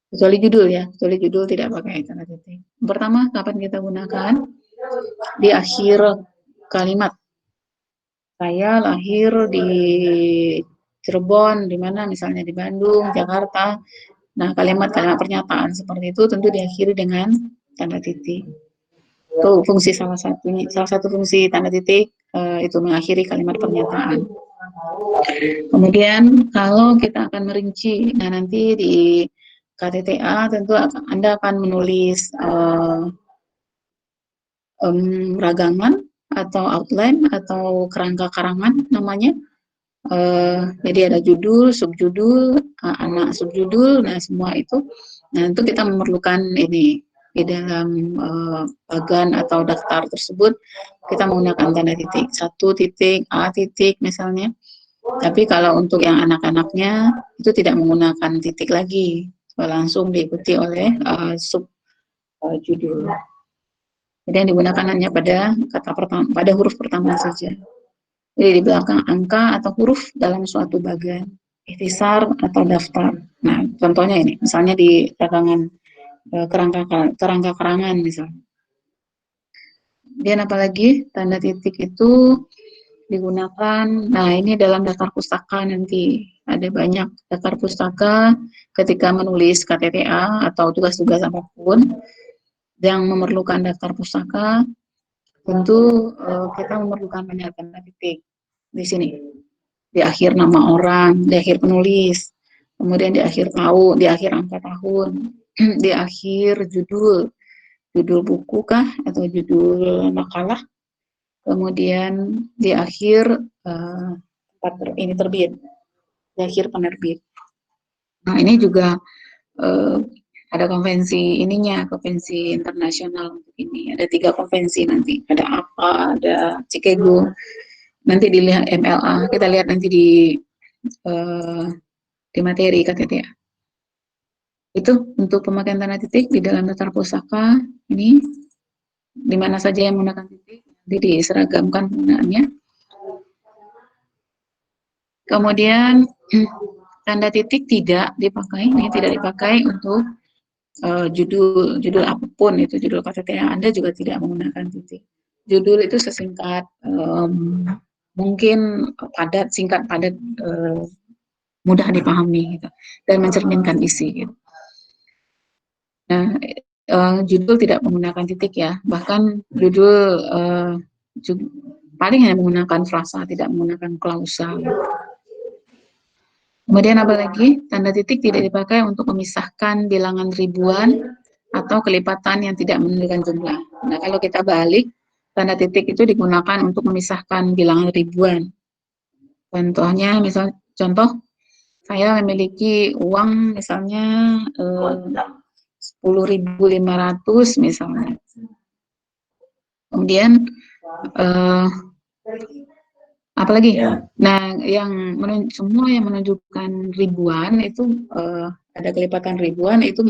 Kecuali judul ya, kecuali judul tidak pakai tanda titik. Pertama, kapan kita gunakan? Di akhir kalimat. Saya lahir di Cirebon, di mana misalnya di Bandung, Jakarta. Nah, kalimat-kalimat pernyataan seperti itu tentu diakhiri dengan tanda titik. Itu fungsi salah satu fungsi tanda titik itu mengakhiri kalimat pernyataan. Kemudian kalau kita akan merinci, nah nanti di KTTA tentu Anda akan menulis ragangan atau outline atau kerangka karangan namanya. Jadi ada judul, subjudul, anak subjudul, nah semua itu. Nah itu kita memerlukan ini di dalam bagan atau daftar tersebut kita menggunakan tanda titik, 1 titik, A titik misalnya. Tapi kalau untuk yang anak-anaknya itu tidak menggunakan titik lagi, langsung diikuti oleh judul. Jadi yang digunakan hanya pada kata pertama, pada huruf pertama saja. Jadi di belakang angka atau huruf dalam suatu bagan, ikhtisar atau daftar. Nah, contohnya ini, misalnya di dagangan kerangka karangan misalnya. Dan apalagi tanda titik itu digunakan, nah ini dalam daftar pustaka nanti ada banyak daftar pustaka ketika menulis KTTA atau tugas-tugas apapun yang memerlukan daftar pustaka, tentu kita memerlukan banyak tanda titik di sini, di akhir nama orang, di akhir penulis, kemudian di akhir tahun, di akhir angka tahun, di akhir judul, judul buku kah atau judul makalah, kemudian di akhir ini terbit, di akhir penerbit. Nah ini juga ada konvensi ininya, konvensi internasional untuk ini. Ada 3 konvensi nanti. Ada APA, ada Chicago. Nanti dilihat MLA. Kita lihat nanti di materi KTTA. Itu untuk pemakaian tanda titik di dalam daftar pusaka ini, di mana saja yang menggunakan titik, nanti diseragamkan penggunaannya. Kemudian tanda titik tidak dipakai untuk judul apapun, itu judul KTTA Anda juga tidak menggunakan titik. Judul itu sesingkat mungkin, padat, singkat, padat, mudah dipahami gitu, dan mencerminkan isi gitu. Nah, judul tidak menggunakan titik ya, bahkan judul paling hanya menggunakan frasa, tidak menggunakan klausa. Kemudian apalagi tanda titik tidak dipakai untuk memisahkan bilangan ribuan atau kelipatan yang tidak menentukan jumlah. Nah, kalau kita balik, tanda titik itu digunakan untuk memisahkan bilangan ribuan. Contohnya, contoh saya memiliki uang misalnya 10.500 misalnya. Kemudian apalagi, nah yang semua yang menunjukkan ribuan itu ada kelipatan ribuan itu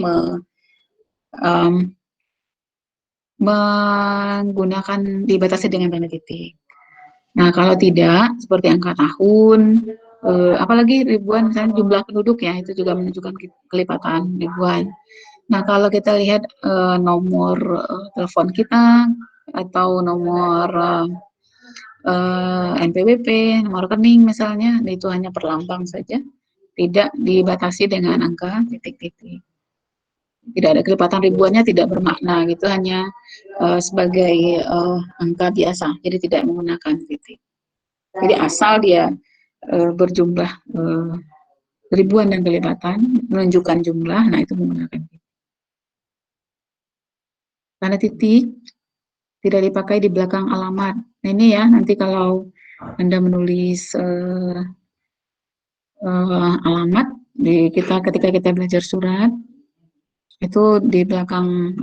menggunakan dibatasi dengan tanda titik. Nah kalau tidak seperti angka tahun, apalagi ribuan misalnya jumlah penduduk ya, itu juga menunjukkan kelipatan ribuan. Nah kalau kita lihat nomor telepon kita atau nomor NPWP, nomor rekening misalnya, itu hanya perlambang saja, tidak dibatasi dengan angka titik-titik. Tidak ada kelipatan ribuannya, tidak bermakna gitu, hanya sebagai angka biasa, jadi tidak menggunakan titik. Jadi asal dia berjumlah ribuan dan kelipatan, menunjukkan jumlah, nah itu menggunakan titik. Tanda titik tidak dipakai di belakang alamat. Nah ini ya, nanti kalau Anda menulis alamat ketika kita belajar surat, itu di belakang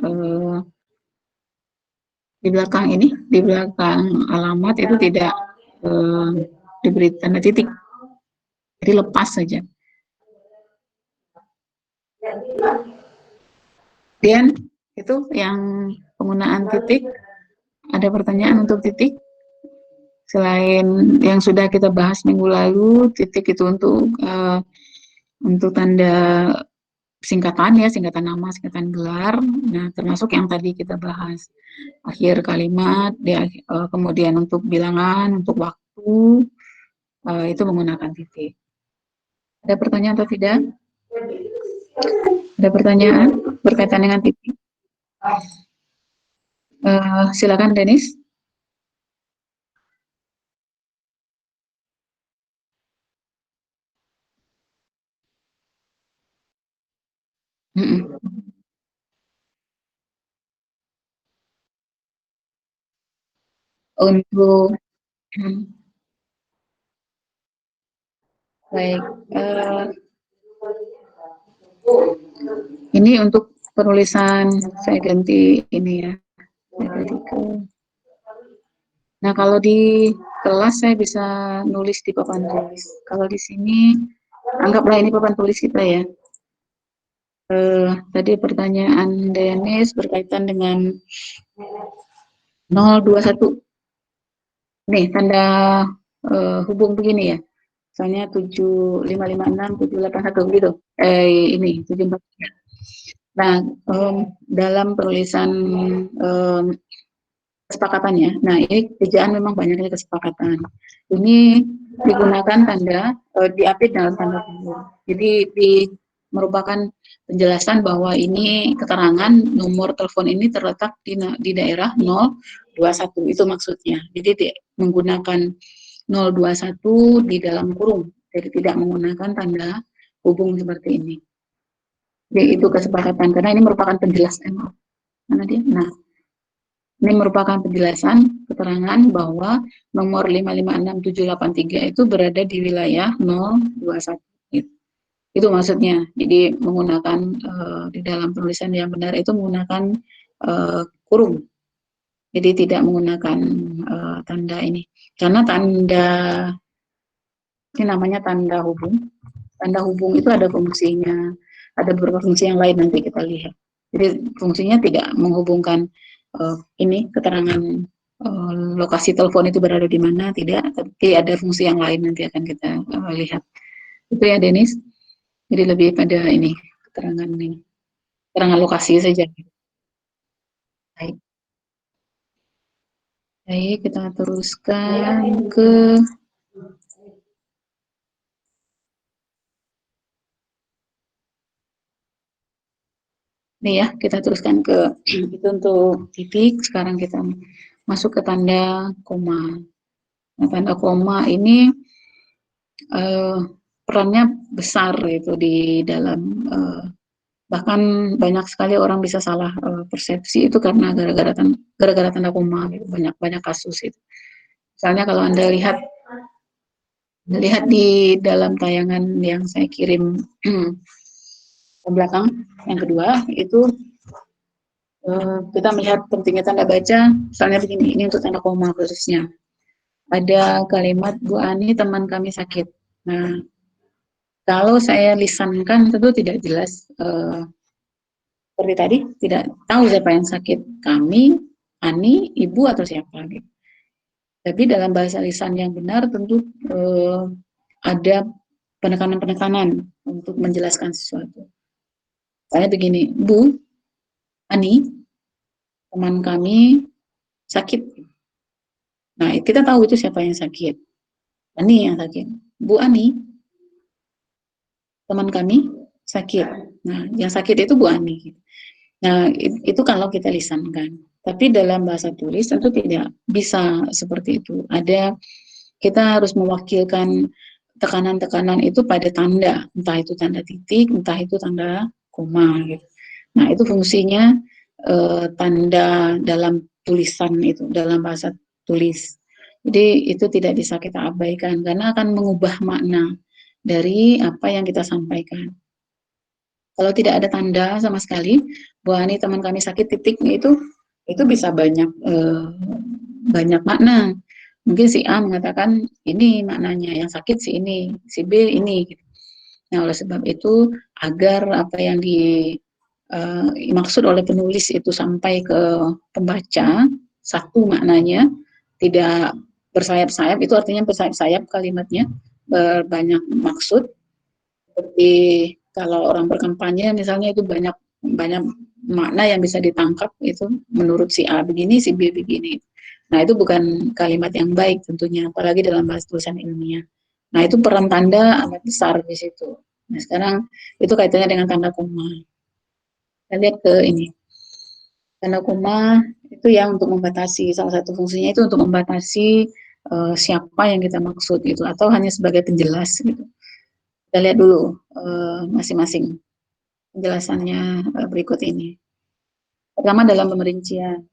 alamat itu tidak diberi tanda titik, jadi lepas saja. Dan itu yang penggunaan titik. Ada pertanyaan untuk titik? Selain yang sudah kita bahas minggu lalu, titik itu untuk tanda singkatan ya, singkatan nama, singkatan gelar. Nah, termasuk yang tadi kita bahas. Akhir kalimat, kemudian untuk bilangan, untuk waktu, itu menggunakan titik. Ada pertanyaan atau tidak? Ada pertanyaan berkaitan dengan titik? Silakan, Denis. Mm-mm. Untuk baik, ini untuk penulisan saya ganti ini ya. Nah, kalau di kelas saya bisa nulis di papan tulis. Kalau di sini anggaplah ini papan tulis kita ya. Tadi pertanyaan Denis berkaitan dengan 021. Nih, tanda hubung begini ya. Misalnya 7556, 781 gitu. Ini 743. Nah, dalam penulisan um, kesepakatannya. Nah, ini kerjaan memang banyaknya kesepakatan. Ini digunakan tanda diapit dalam tanda hubung. Jadi merupakan penjelasan bahwa ini keterangan nomor telepon ini terletak di daerah 021 itu maksudnya. Jadi menggunakan 021 di dalam kurung. Jadi tidak menggunakan tanda hubung seperti ini. Jadi itu kesepakatan karena ini merupakan penjelasan. Mana dia? Nah, ini merupakan penjelasan keterangan bahwa nomor 556783 itu berada di wilayah 021. Itu maksudnya. Jadi menggunakan di dalam penulisan yang benar itu menggunakan kurung. Jadi tidak menggunakan tanda ini. Karena tanda ini namanya tanda hubung. Tanda hubung itu ada fungsinya, ada beberapa fungsi yang lain nanti kita lihat. Jadi fungsinya tidak menghubungkan ini keterangan lokasi telepon itu berada di mana, tidak, tapi ada fungsi yang lain nanti akan kita lihat. Itu ya, Denis. Jadi lebih pada ini keterangan ini, keterangan lokasi saja. Baik, baik kita teruskan ke ini ya, kita teruskan ke itu untuk titik. Sekarang kita masuk ke tanda koma. Nah, tanda koma ini uh, perannya besar itu di dalam bahkan banyak sekali orang bisa salah persepsi itu karena gara-gara tanda koma gitu. Banyak banyak kasus itu. Misalnya kalau Anda lihat di dalam tayangan yang saya kirim ke belakang yang kedua itu kita melihat pentingnya tanda baca. Misalnya begini, ini untuk tanda koma khususnya. Ada kalimat Bu Ani teman kami sakit. Nah, kalau saya lisankan tentu tidak jelas seperti tadi, tidak tahu siapa yang sakit, kami, Ani, ibu atau siapa gitu. Tapi dalam bahasa lisan yang benar tentu ada penekanan-penekanan untuk menjelaskan sesuatu. Saya begini, Bu Ani, teman kami sakit. Nah, kita tahu itu siapa yang sakit. Ani yang sakit. Bu Ani, teman kami sakit. Nah, yang sakit itu Bu Ani. Nah, itu kalau kita lisankan. Tapi dalam bahasa tulis tentu tidak bisa seperti itu. Kita harus mewakilkan tekanan-tekanan itu pada tanda, entah itu tanda titik, entah itu tanda koma. Gitu. Nah, itu fungsinya tanda dalam tulisan itu, dalam bahasa tulis. Jadi itu tidak bisa kita abaikan karena akan mengubah makna dari apa yang kita sampaikan. Kalau tidak ada tanda sama sekali, bahwa ini teman kami sakit titiknya itu bisa banyak makna. Mungkin si A mengatakan ini maknanya, yang sakit si ini, si B ini. Gitu. Nah, oleh sebab itu agar apa yang dimaksud oleh penulis itu sampai ke pembaca satu maknanya, tidak bersayap-sayap, itu artinya bersayap-sayap kalimatnya, berbanyak maksud seperti Kalau orang berkampanye misalnya itu banyak banyak makna yang bisa ditangkap itu menurut si A begini, si B begini. Nah, itu bukan kalimat yang baik tentunya, apalagi dalam bahasa tulisan ilmiah. Nah, itu peran tanda amat besar di situ. Nah, sekarang itu kaitannya dengan tanda koma. Kita lihat ke ini. Tanda koma itu yang untuk membatasi, salah satu fungsinya itu untuk membatasi siapa yang kita maksud gitu, atau hanya sebagai penjelas gitu. Kita lihat dulu masing-masing penjelasannya berikut ini. Pertama dalam pemerincian,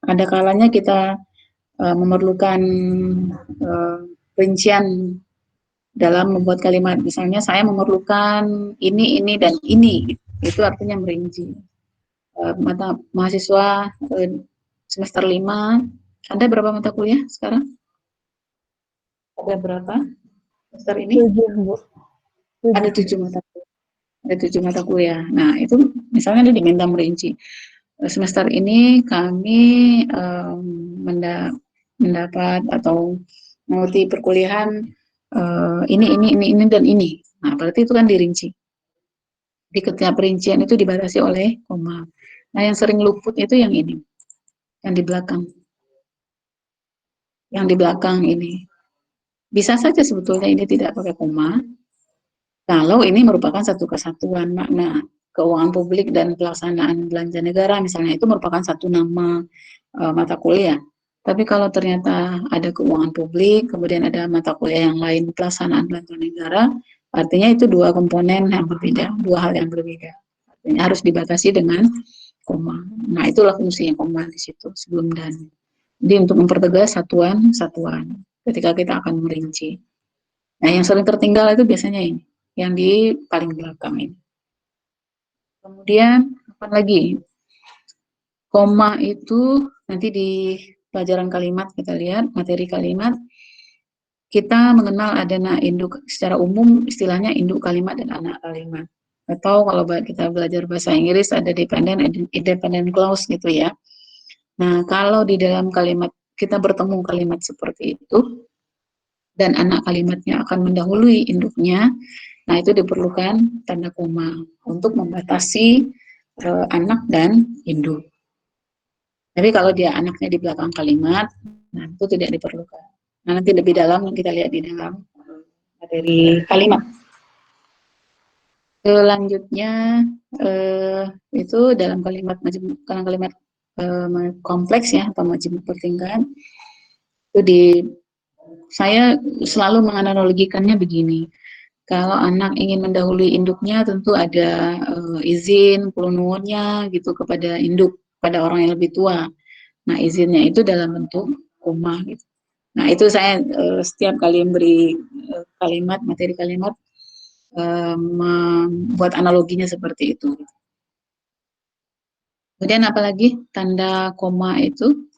ada kalanya kita memerlukan uh, rincian dalam membuat kalimat. Misalnya saya memerlukan ini, dan ini. Itu artinya merinci. Mata mahasiswa semester 5, ada berapa mata kuliah sekarang? Ada berapa semester ini? 7, Bu. 7. Ada 7 mata kuliah. Ada 7 mata kuliah. Nah, itu misalnya dia diminta merinci. Semester ini kami mendapat atau mengikuti perkuliahan ini, dan ini. Nah, berarti itu kan dirinci. Di setiap perincian itu dibatasi oleh koma. Nah, yang sering luput itu yang ini, yang di belakang. Yang di belakang ini. Bisa saja sebetulnya ini tidak pakai koma, kalau ini merupakan satu kesatuan makna keuangan publik dan pelaksanaan belanja negara, misalnya itu merupakan satu nama mata kuliah. Tapi kalau ternyata ada keuangan publik, kemudian ada mata kuliah yang lain pelaksanaan belanja negara, artinya itu dua komponen yang berbeda, dua hal yang berbeda. Artinya harus dibatasi dengan koma. Nah, itulah fungsinya koma di situ sebelum dan. Jadi untuk mempertegas satuan-satuan ketika kita akan merinci. Nah, yang sering tertinggal itu biasanya ini, yang di paling belakang ini. Kemudian, apa lagi? Koma itu nanti di pelajaran kalimat kita lihat, materi kalimat, kita mengenal ada induk, secara umum istilahnya induk kalimat dan anak kalimat. Atau kalau kita belajar bahasa Inggris ada dependent, independent clause gitu ya. Nah, kalau di dalam kalimat kita bertemu kalimat seperti itu, dan anak kalimatnya akan mendahului induknya, nah itu diperlukan tanda koma untuk membatasi anak dan induk. Tapi kalau dia anaknya di belakang kalimat, nah itu tidak diperlukan. Nah, nanti lebih dalam kita lihat di dalam materi kalimat. Selanjutnya itu dalam kalimat kalimat kompleks ya atau majemuk bertingkat itu saya selalu menganalogikannya begini. Kalau anak ingin mendahului induknya tentu ada izin pulunwunnya gitu kepada induk, pada orang yang lebih tua. Nah, izinnya itu dalam bentuk koma gitu. Nah, itu saya setiap kali memberi kalimat, materi kalimat membuat analoginya seperti itu. Kemudian apalagi tanda koma itu?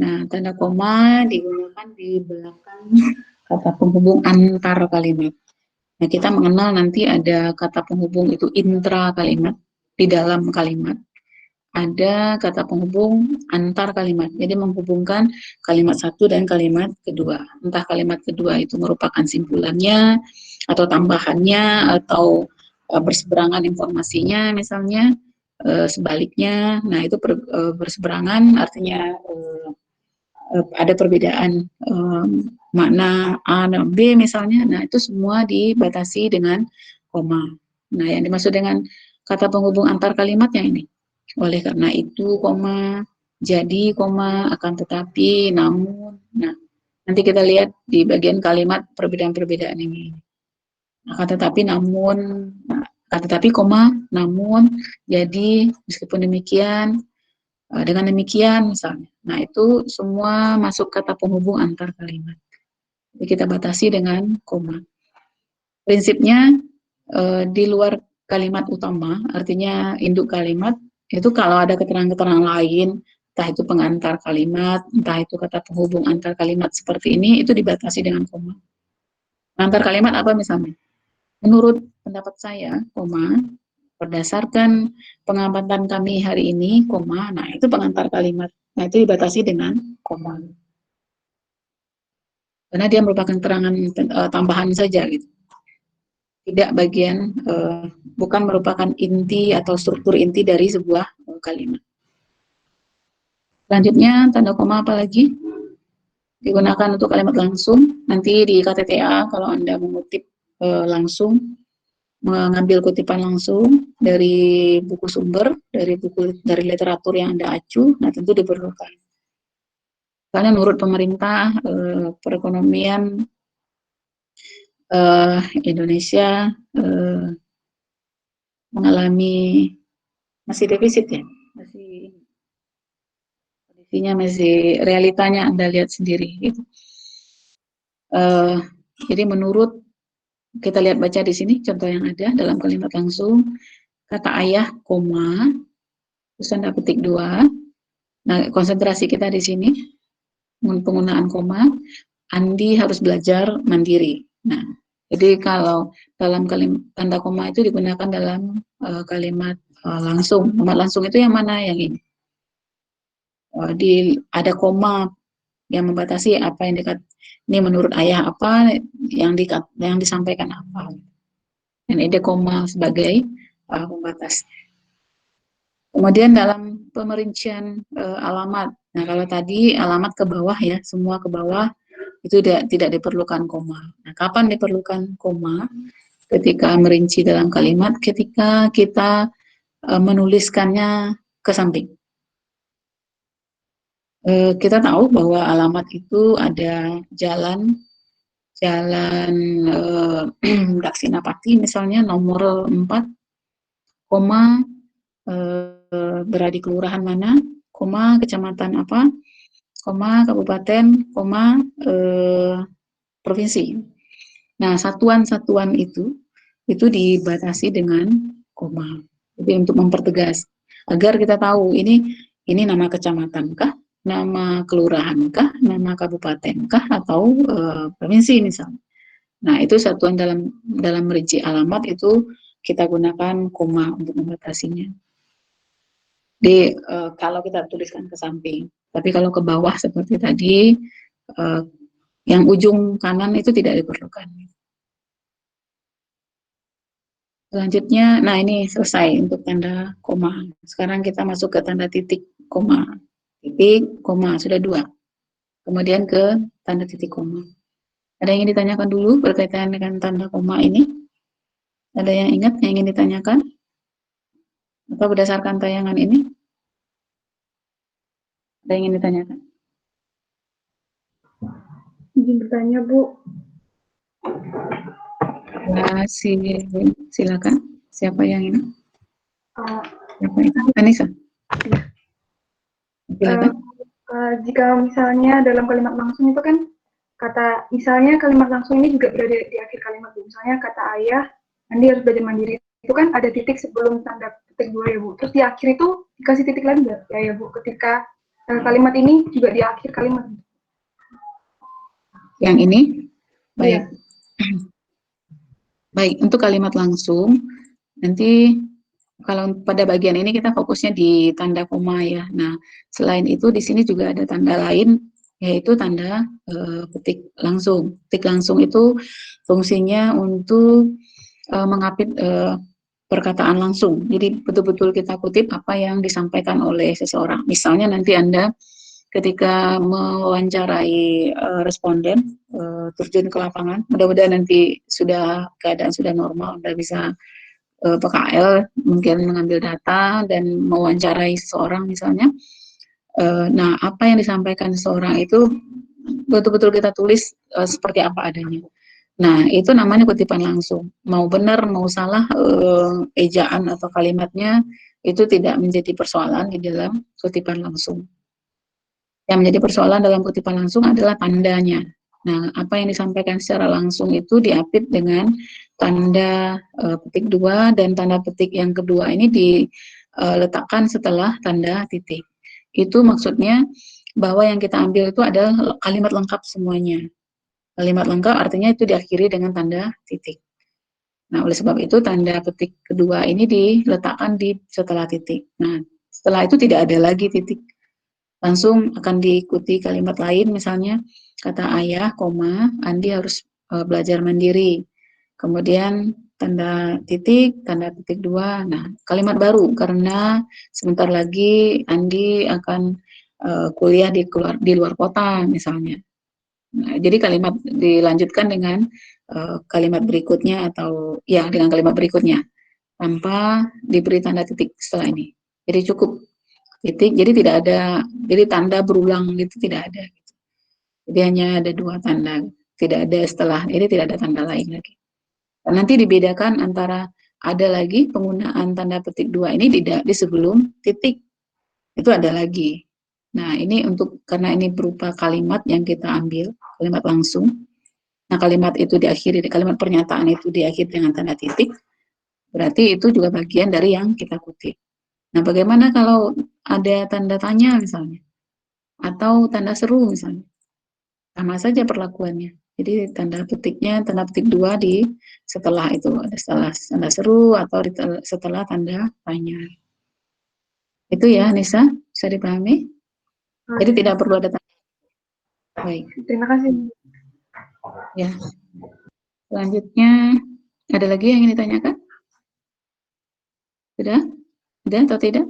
Nah, tanda koma digunakan di belakang kata penghubung antar kalimat. Nah, kita mengenal nanti ada kata penghubung itu intra kalimat, di dalam kalimat. Ada kata penghubung antar kalimat, jadi menghubungkan kalimat satu dan kalimat kedua. Entah kalimat kedua itu merupakan simpulannya, atau tambahannya, atau berseberangan informasinya misalnya, sebaliknya. Nah, itu berseberangan artinya ada perbedaan makna A dan B misalnya. Nah, itu semua dibatasi dengan koma. Nah, yang dimaksud dengan kata penghubung antar kalimat yang ini. Oleh karena itu, koma, jadi, koma, akan tetapi, namun. Nah, nanti kita lihat di bagian kalimat perbedaan-perbedaan ini. Akan tetapi, namun, nah, akan tetapi, koma, namun, jadi, meskipun demikian, dengan demikian misalnya. Nah, itu semua masuk kata penghubung antar kalimat. Jadi kita batasi dengan koma. Prinsipnya di luar kalimat utama, artinya induk kalimat, itu kalau ada keterangan-keterangan lain, entah itu pengantar kalimat, entah itu kata penghubung antar kalimat seperti ini, itu dibatasi dengan koma. Antar kalimat apa misalnya? Menurut pendapat saya, koma, berdasarkan pengamatan kami hari ini, koma, nah itu pengantar kalimat. Nah itu dibatasi dengan koma. Karena dia merupakan keterangan tambahan saja gitu. tidak bagian, bukan merupakan inti atau struktur inti dari sebuah kalimat. Selanjutnya, tanda koma apa lagi? Digunakan untuk kalimat langsung. Nanti di KTTA kalau Anda mengutip langsung, mengambil kutipan langsung dari buku sumber, dari literatur yang Anda acu, nah tentu diperlukan. Karena menurut pemerintah, perekonomian Indonesia mengalami masih defisit ya, masih kondisinya masih realitanya Anda lihat sendiri. Gitu. Jadi menurut kita lihat baca di sini contoh yang ada dalam kalimat langsung, kata ayah, koma, terus tanda petik 2. Nah, konsentrasi kita di sini penggunaan koma, Andi harus belajar mandiri. Nah, jadi kalau dalam kalimat tanda koma itu digunakan dalam kalimat langsung. Kalimat langsung itu yang mana? Yang ini. Ada koma yang membatasi apa yang ini menurut ayah apa yang disampaikan apa. Dan ada koma sebagai pembatas. Kemudian dalam pemerincian alamat. Nah, kalau tadi alamat ke bawah ya, semua ke bawah itu tidak diperlukan koma. Nah, kapan diperlukan koma? Ketika merinci dalam kalimat, ketika kita menuliskannya ke samping. Kita tahu bahwa alamat itu ada jalan Daksinapati misalnya nomor 4, koma berada di kelurahan mana, koma kecamatan apa, koma kabupaten, koma provinsi. Nah, satuan-satuan itu dibatasi dengan koma. Jadi untuk mempertegas agar kita tahu ini nama kecamatan kah, nama kelurahan kah, nama kabupaten kah, atau provinsi misalnya. Nah, itu satuan dalam merinci alamat itu kita gunakan koma untuk membatasinya. Jadi kalau kita tuliskan ke samping, tapi kalau ke bawah seperti tadi, yang ujung kanan itu tidak diperlukan. Selanjutnya, nah ini selesai untuk tanda koma. Sekarang kita masuk ke tanda titik koma. Titik koma sudah 2. Kemudian ke tanda titik koma. Ada yang ingin ditanyakan dulu berkaitan dengan tanda koma ini? Ada yang ingat yang ingin ditanyakan? Atau berdasarkan tayangan ini? Ada yang ingin ditanyakan? Izin bertanya, Bu. Nah, silakan. Siapa yang ini? Siapa itu? Anissa. Silakan. Jika misalnya dalam kalimat langsung itu kan misalnya kalimat langsung ini juga berada di akhir kalimat, Bu. Misalnya kata ayah, Andi harus belajar mandiri. Itu kan ada titik sebelum tanda petik 2 ya, Bu. Terus di akhir itu dikasih titik lagi nggak? Ya, Bu. Ketika kalimat ini juga di akhir kalimat. Yang ini? Baik. Iya. Baik, untuk kalimat langsung, nanti kalau pada bagian ini kita fokusnya di tanda koma ya. Nah, selain itu di sini juga ada tanda lain, yaitu tanda petik langsung. Petik langsung itu fungsinya untuk mengapit perkataan langsung. Jadi betul-betul kita kutip apa yang disampaikan oleh seseorang. Misalnya nanti Anda ketika mewawancarai responden terjun ke lapangan, mudah-mudahan nanti keadaan sudah normal, Anda bisa PKL mungkin mengambil data dan mewawancarai seseorang misalnya. Nah, apa yang disampaikan seseorang itu betul-betul kita tulis seperti apa adanya. Nah, itu namanya kutipan langsung. Mau benar, mau salah, ejaan atau kalimatnya itu tidak menjadi persoalan di dalam kutipan langsung. Yang menjadi persoalan dalam kutipan langsung adalah tandanya. Nah, apa yang disampaikan secara langsung itu diapit dengan tanda petik 2 dan tanda petik yang kedua ini diletakkan setelah tanda titik. Itu maksudnya bahwa yang kita ambil itu adalah kalimat lengkap semuanya. Kalimat lengkap artinya itu diakhiri dengan tanda titik. Nah, oleh sebab itu tanda petik kedua ini diletakkan setelah titik. Nah, setelah itu tidak ada lagi titik. Langsung akan diikuti kalimat lain, misalnya kata ayah, koma, Andi harus belajar mandiri. Kemudian tanda titik, tanda titik dua. Nah, kalimat baru karena sebentar lagi Andi akan kuliah di luar kota misalnya. Nah, jadi kalimat dilanjutkan dengan kalimat berikutnya atau ya dengan kalimat berikutnya tanpa diberi tanda titik setelah ini. Jadi cukup titik, jadi tidak ada, jadi tanda berulang gitu tidak ada. Jadi hanya ada dua tanda, tidak ada setelah, ini tidak ada tanda lain lagi. Dan nanti dibedakan antara ada lagi penggunaan tanda petik dua ini di sebelum titik, itu ada lagi. Nah ini untuk, karena ini berupa kalimat yang kita ambil, kalimat langsung. Nah kalimat itu diakhiri, kalimat pernyataan itu diakhiri dengan tanda titik, berarti itu juga bagian dari yang kita kutip. Nah bagaimana kalau ada tanda tanya misalnya, atau tanda seru misalnya, sama saja perlakuannya. Jadi tanda petiknya, tanda petik dua di setelah itu, ada setelah tanda seru atau setelah tanda tanya. Itu ya Nisa, bisa dipahami? Jadi tidak perlu ada tanda. Baik. Terima kasih. Ya. Selanjutnya, ada lagi yang ingin ditanyakan? Sudah? Sudah atau tidak?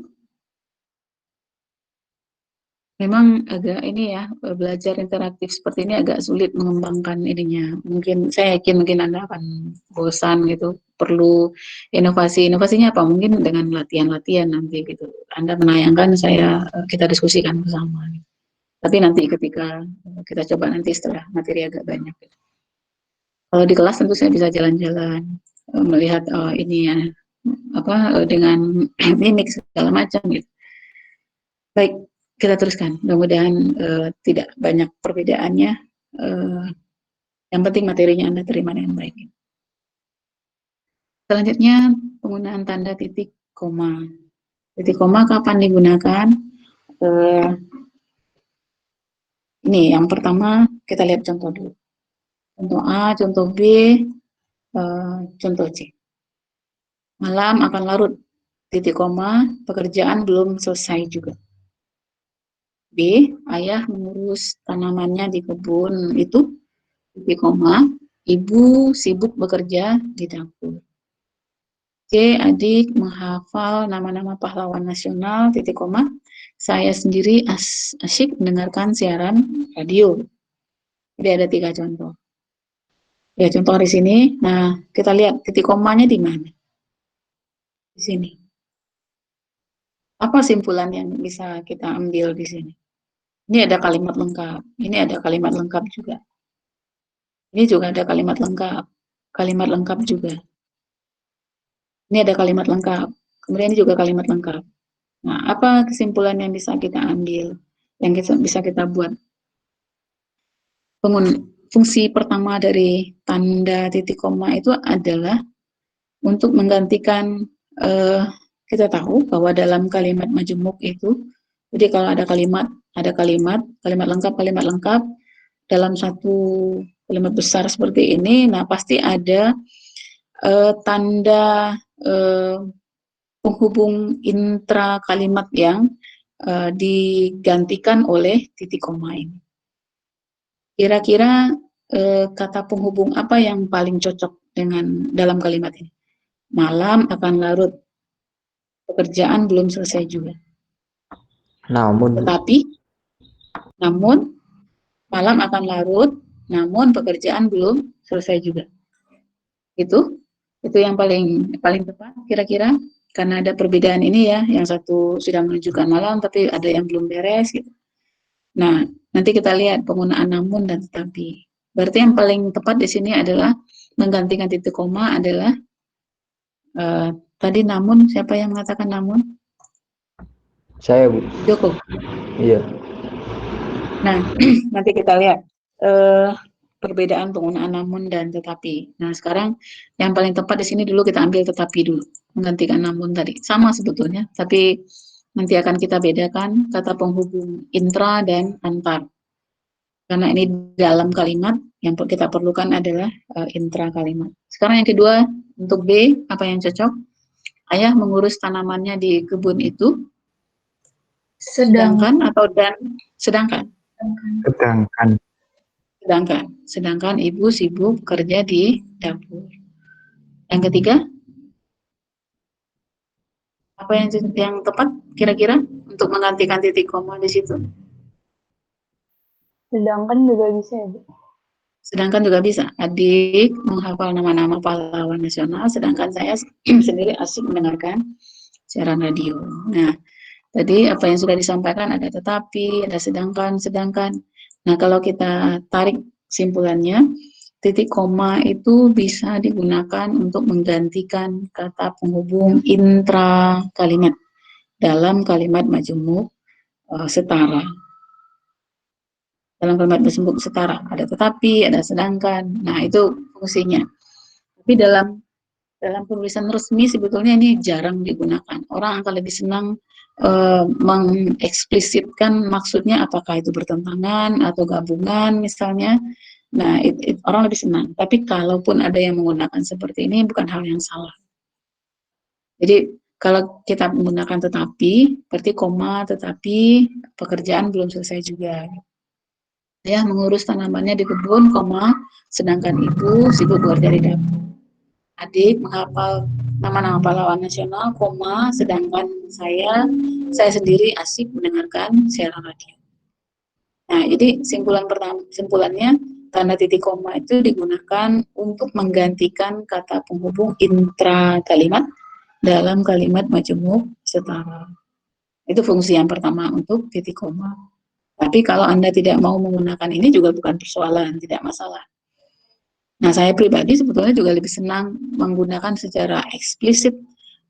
Memang agak ini ya, belajar interaktif seperti ini agak sulit mengembangkan ininya. Mungkin saya yakin mungkin Anda akan bosan gitu. Perlu inovasi. Inovasinya apa? Mungkin dengan latihan-latihan nanti gitu. Anda menayangkan, kita diskusikan bersama. Tapi nanti ketika kita coba nanti setelah materi agak banyak. Kalau di kelas tentu saya bisa jalan-jalan, melihat ini ya, dengan mimik segala macam gitu. Baik, kita teruskan. Mudah-mudahan tidak banyak perbedaannya. Yang penting materinya Anda terima dengan baik. Selanjutnya, penggunaan tanda titik koma. Titik koma kapan digunakan? Ini yang pertama, kita lihat contoh dulu. Contoh A, contoh B, contoh C. Malam akan larut, titik koma, pekerjaan belum selesai juga. B, ayah mengurus tanamannya di kebun itu, titik koma, ibu sibuk bekerja di dapur. C, adik menghafal nama-nama pahlawan nasional, titik koma, saya sendiri asyik mendengarkan siaran radio. Jadi ada 3 contoh. Ya, contoh di sini. Nah, kita lihat titik komanya di mana. Di sini. Apa simpulan yang bisa kita ambil di sini? Ini ada kalimat lengkap. Ini ada kalimat lengkap juga. Ini juga ada kalimat lengkap. Kalimat lengkap juga. Ini ada kalimat lengkap. Kemudian ini juga kalimat lengkap. Nah, apa kesimpulan yang bisa kita ambil? Yang bisa kita buat? Fungsi pertama dari tanda titik koma itu adalah untuk menggantikan, kita tahu bahwa dalam kalimat majemuk itu, jadi kalau ada kalimat kalimat lengkap, dalam satu kalimat besar seperti ini, nah pasti ada tanda penghubung intra kalimat yang digantikan oleh titik koma ini. Kira-kira kata penghubung apa yang paling cocok dengan dalam kalimat ini? Malam akan larut, pekerjaan belum selesai juga. Namun, malam akan larut, namun pekerjaan belum selesai juga. Itu yang paling tepat kira-kira, karena ada perbedaan ini ya, yang satu sudah menunjukkan malam tapi ada yang belum beres gitu. Nah, nanti kita lihat penggunaan namun dan tetapi. Berarti yang paling tepat di sini adalah menggantikan titik koma adalah tadi namun, siapa yang mengatakan namun? Saya, Bu. Joko. Iya. Nah, nanti kita lihat perbedaan penggunaan namun dan tetapi. Nah, sekarang yang paling tepat di sini dulu kita ambil tetapi dulu, menggantikan namun tadi. Sama sebetulnya, tapi nanti akan kita bedakan kata penghubung intra dan antar. Karena ini dalam kalimat, yang kita perlukan adalah intra kalimat. Sekarang yang kedua, untuk B, apa yang cocok? Ayah mengurus tanamannya di kebun itu. Sedangkan atau dan? Sedangkan. Sedangkan ibu sibuk kerja di dapur. Yang ketiga, apa yang tepat kira-kira untuk menggantikan titik koma di situ? Sedangkan juga bisa ya, Bu? Sedangkan juga bisa. Adik menghafal nama-nama pahlawan nasional, sedangkan saya sendiri asik mendengarkan siaran radio. Nah, tadi apa yang sudah disampaikan ada tetapi, ada sedangkan. Nah, kalau kita tarik simpulannya, titik koma itu bisa digunakan untuk menggantikan kata penghubung intra kalimat dalam kalimat majemuk setara. Dalam kalimat majemuk setara ada tetapi, ada sedangkan. Nah, itu fungsinya. Tapi dalam penulisan resmi sebetulnya ini jarang digunakan. Orang akan lebih senang mengeksplisitkan maksudnya apakah itu bertentangan atau gabungan misalnya. Nah, orang lebih senang. Tapi kalaupun ada yang menggunakan seperti ini bukan hal yang salah. Jadi kalau kita menggunakan tetapi, berarti koma tetapi pekerjaan belum selesai juga. Saya mengurus tanamannya di kebun, koma, sedangkan ibu sibuk bekerja di dapur. Adik menghafal nama-nama pahlawan nasional, koma, sedangkan saya sendiri asik mendengarkan siaran radio. Nah, jadi simpulannya tanda titik koma itu digunakan untuk menggantikan kata penghubung intra kalimat dalam kalimat majemuk setara. Itu fungsi yang pertama untuk titik koma. Tapi kalau Anda tidak mau menggunakan ini juga bukan persoalan, tidak masalah. Nah, saya pribadi sebetulnya juga lebih senang menggunakan secara eksplisit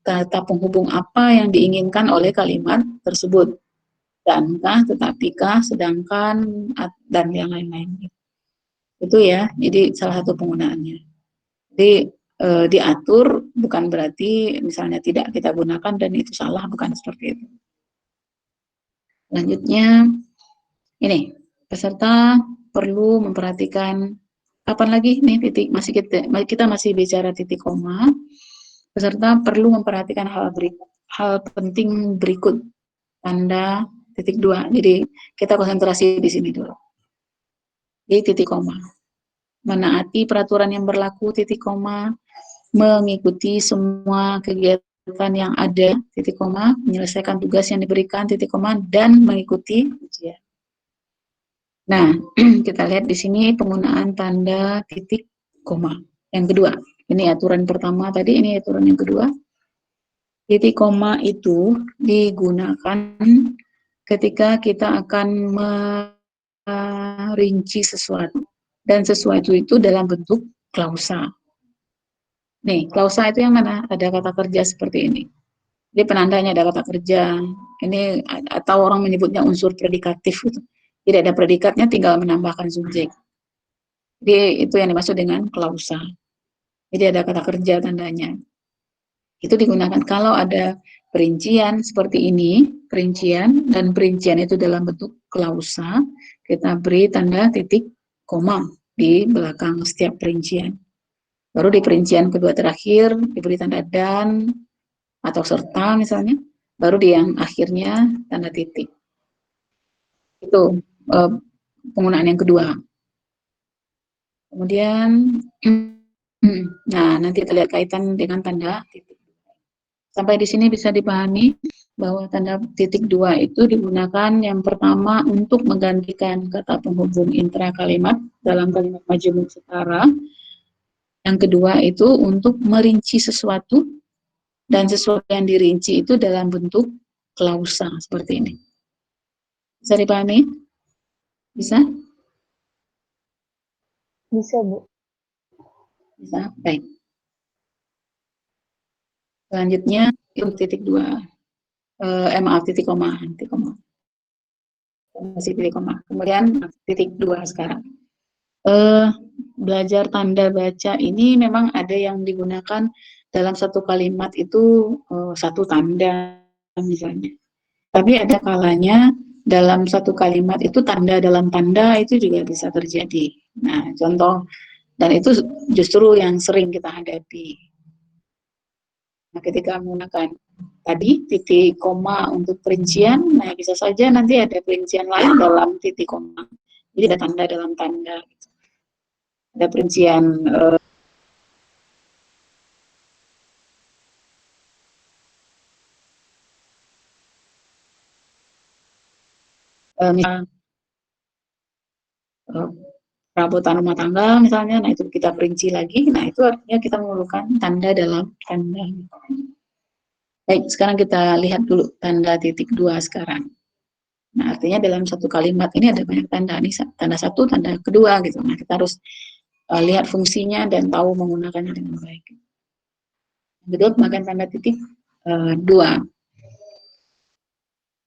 kata penghubung apa yang diinginkan oleh kalimat tersebut. Dankah, tetapikah, sedangkan, dan yang lain-lain. Itu ya, jadi salah satu penggunaannya. Jadi diatur bukan berarti misalnya tidak kita gunakan dan itu salah, bukan seperti itu. Selanjutnya, ini peserta perlu memperhatikan kapan lagi nih titik kita masih bicara titik koma. Peserta perlu memperhatikan hal penting berikut tanda titik dua. Jadi kita konsentrasi di sini dulu. Di titik koma. Menaati peraturan yang berlaku titik koma, mengikuti semua kegiatan yang ada titik koma, menyelesaikan tugas yang diberikan titik koma, dan mengikuti ujian. Nah, kita lihat di sini penggunaan tanda titik koma. Yang kedua, ini aturan pertama tadi, ini aturan yang kedua. Titik koma itu digunakan ketika kita akan merinci sesuatu. Dan sesuatu itu dalam bentuk klausa. Nih, klausa itu yang mana? Ada kata kerja seperti ini. Jadi penandanya ada kata kerja. Ini atau orang menyebutnya unsur predikatif gitu. Tidak ada predikatnya, tinggal menambahkan subjek. Jadi itu yang dimaksud dengan klausa. Jadi ada kata kerja tandanya. Itu digunakan kalau ada perincian seperti ini, perincian, dan perincian itu dalam bentuk klausa, kita beri tanda titik koma di belakang setiap perincian. Baru di perincian kedua terakhir diberi tanda dan atau serta misalnya, baru di yang akhirnya tanda titik. Itu penggunaan yang kedua. Kemudian, nah nanti kita lihat kaitan dengan tanda titik. Sampai di sini bisa dipahami bahwa tanda titik dua itu digunakan yang pertama untuk menggantikan kata penghubung intra kalimat dalam kalimat majemuk setara. Yang kedua itu untuk merinci sesuatu, dan sesuatu yang dirinci itu dalam bentuk klausa seperti ini. Bisa dipahami? Bisa? Bisa, Bu. Bisa, baik. Selanjutnya itu titik dua. Maaf, titik koma. Masih titik koma. Kemudian titik dua sekarang. Belajar tanda baca ini memang ada yang digunakan dalam satu kalimat itu satu tanda misalnya. Tapi ada kalanya dalam satu kalimat itu tanda dalam tanda itu juga bisa terjadi. Nah, contoh, dan itu justru yang sering kita hadapi. Nah, ketika menggunakan tadi titik koma untuk perincian, nah bisa saja nanti ada perincian lain dalam titik koma. Jadi ada tanda dalam tanda. Ada perincian Misalnya perabotan rumah tangga misalnya, nah itu kita perinci lagi, nah itu artinya kita memerlukan tanda dalam tanda. Baik, sekarang kita lihat dulu tanda titik dua sekarang. Nah, artinya dalam satu kalimat ini ada banyak tanda, nih tanda satu, tanda kedua gitu. Nah, kita harus lihat fungsinya dan tahu menggunakannya dengan baik. Kedua, pemakaian tanda titik dua.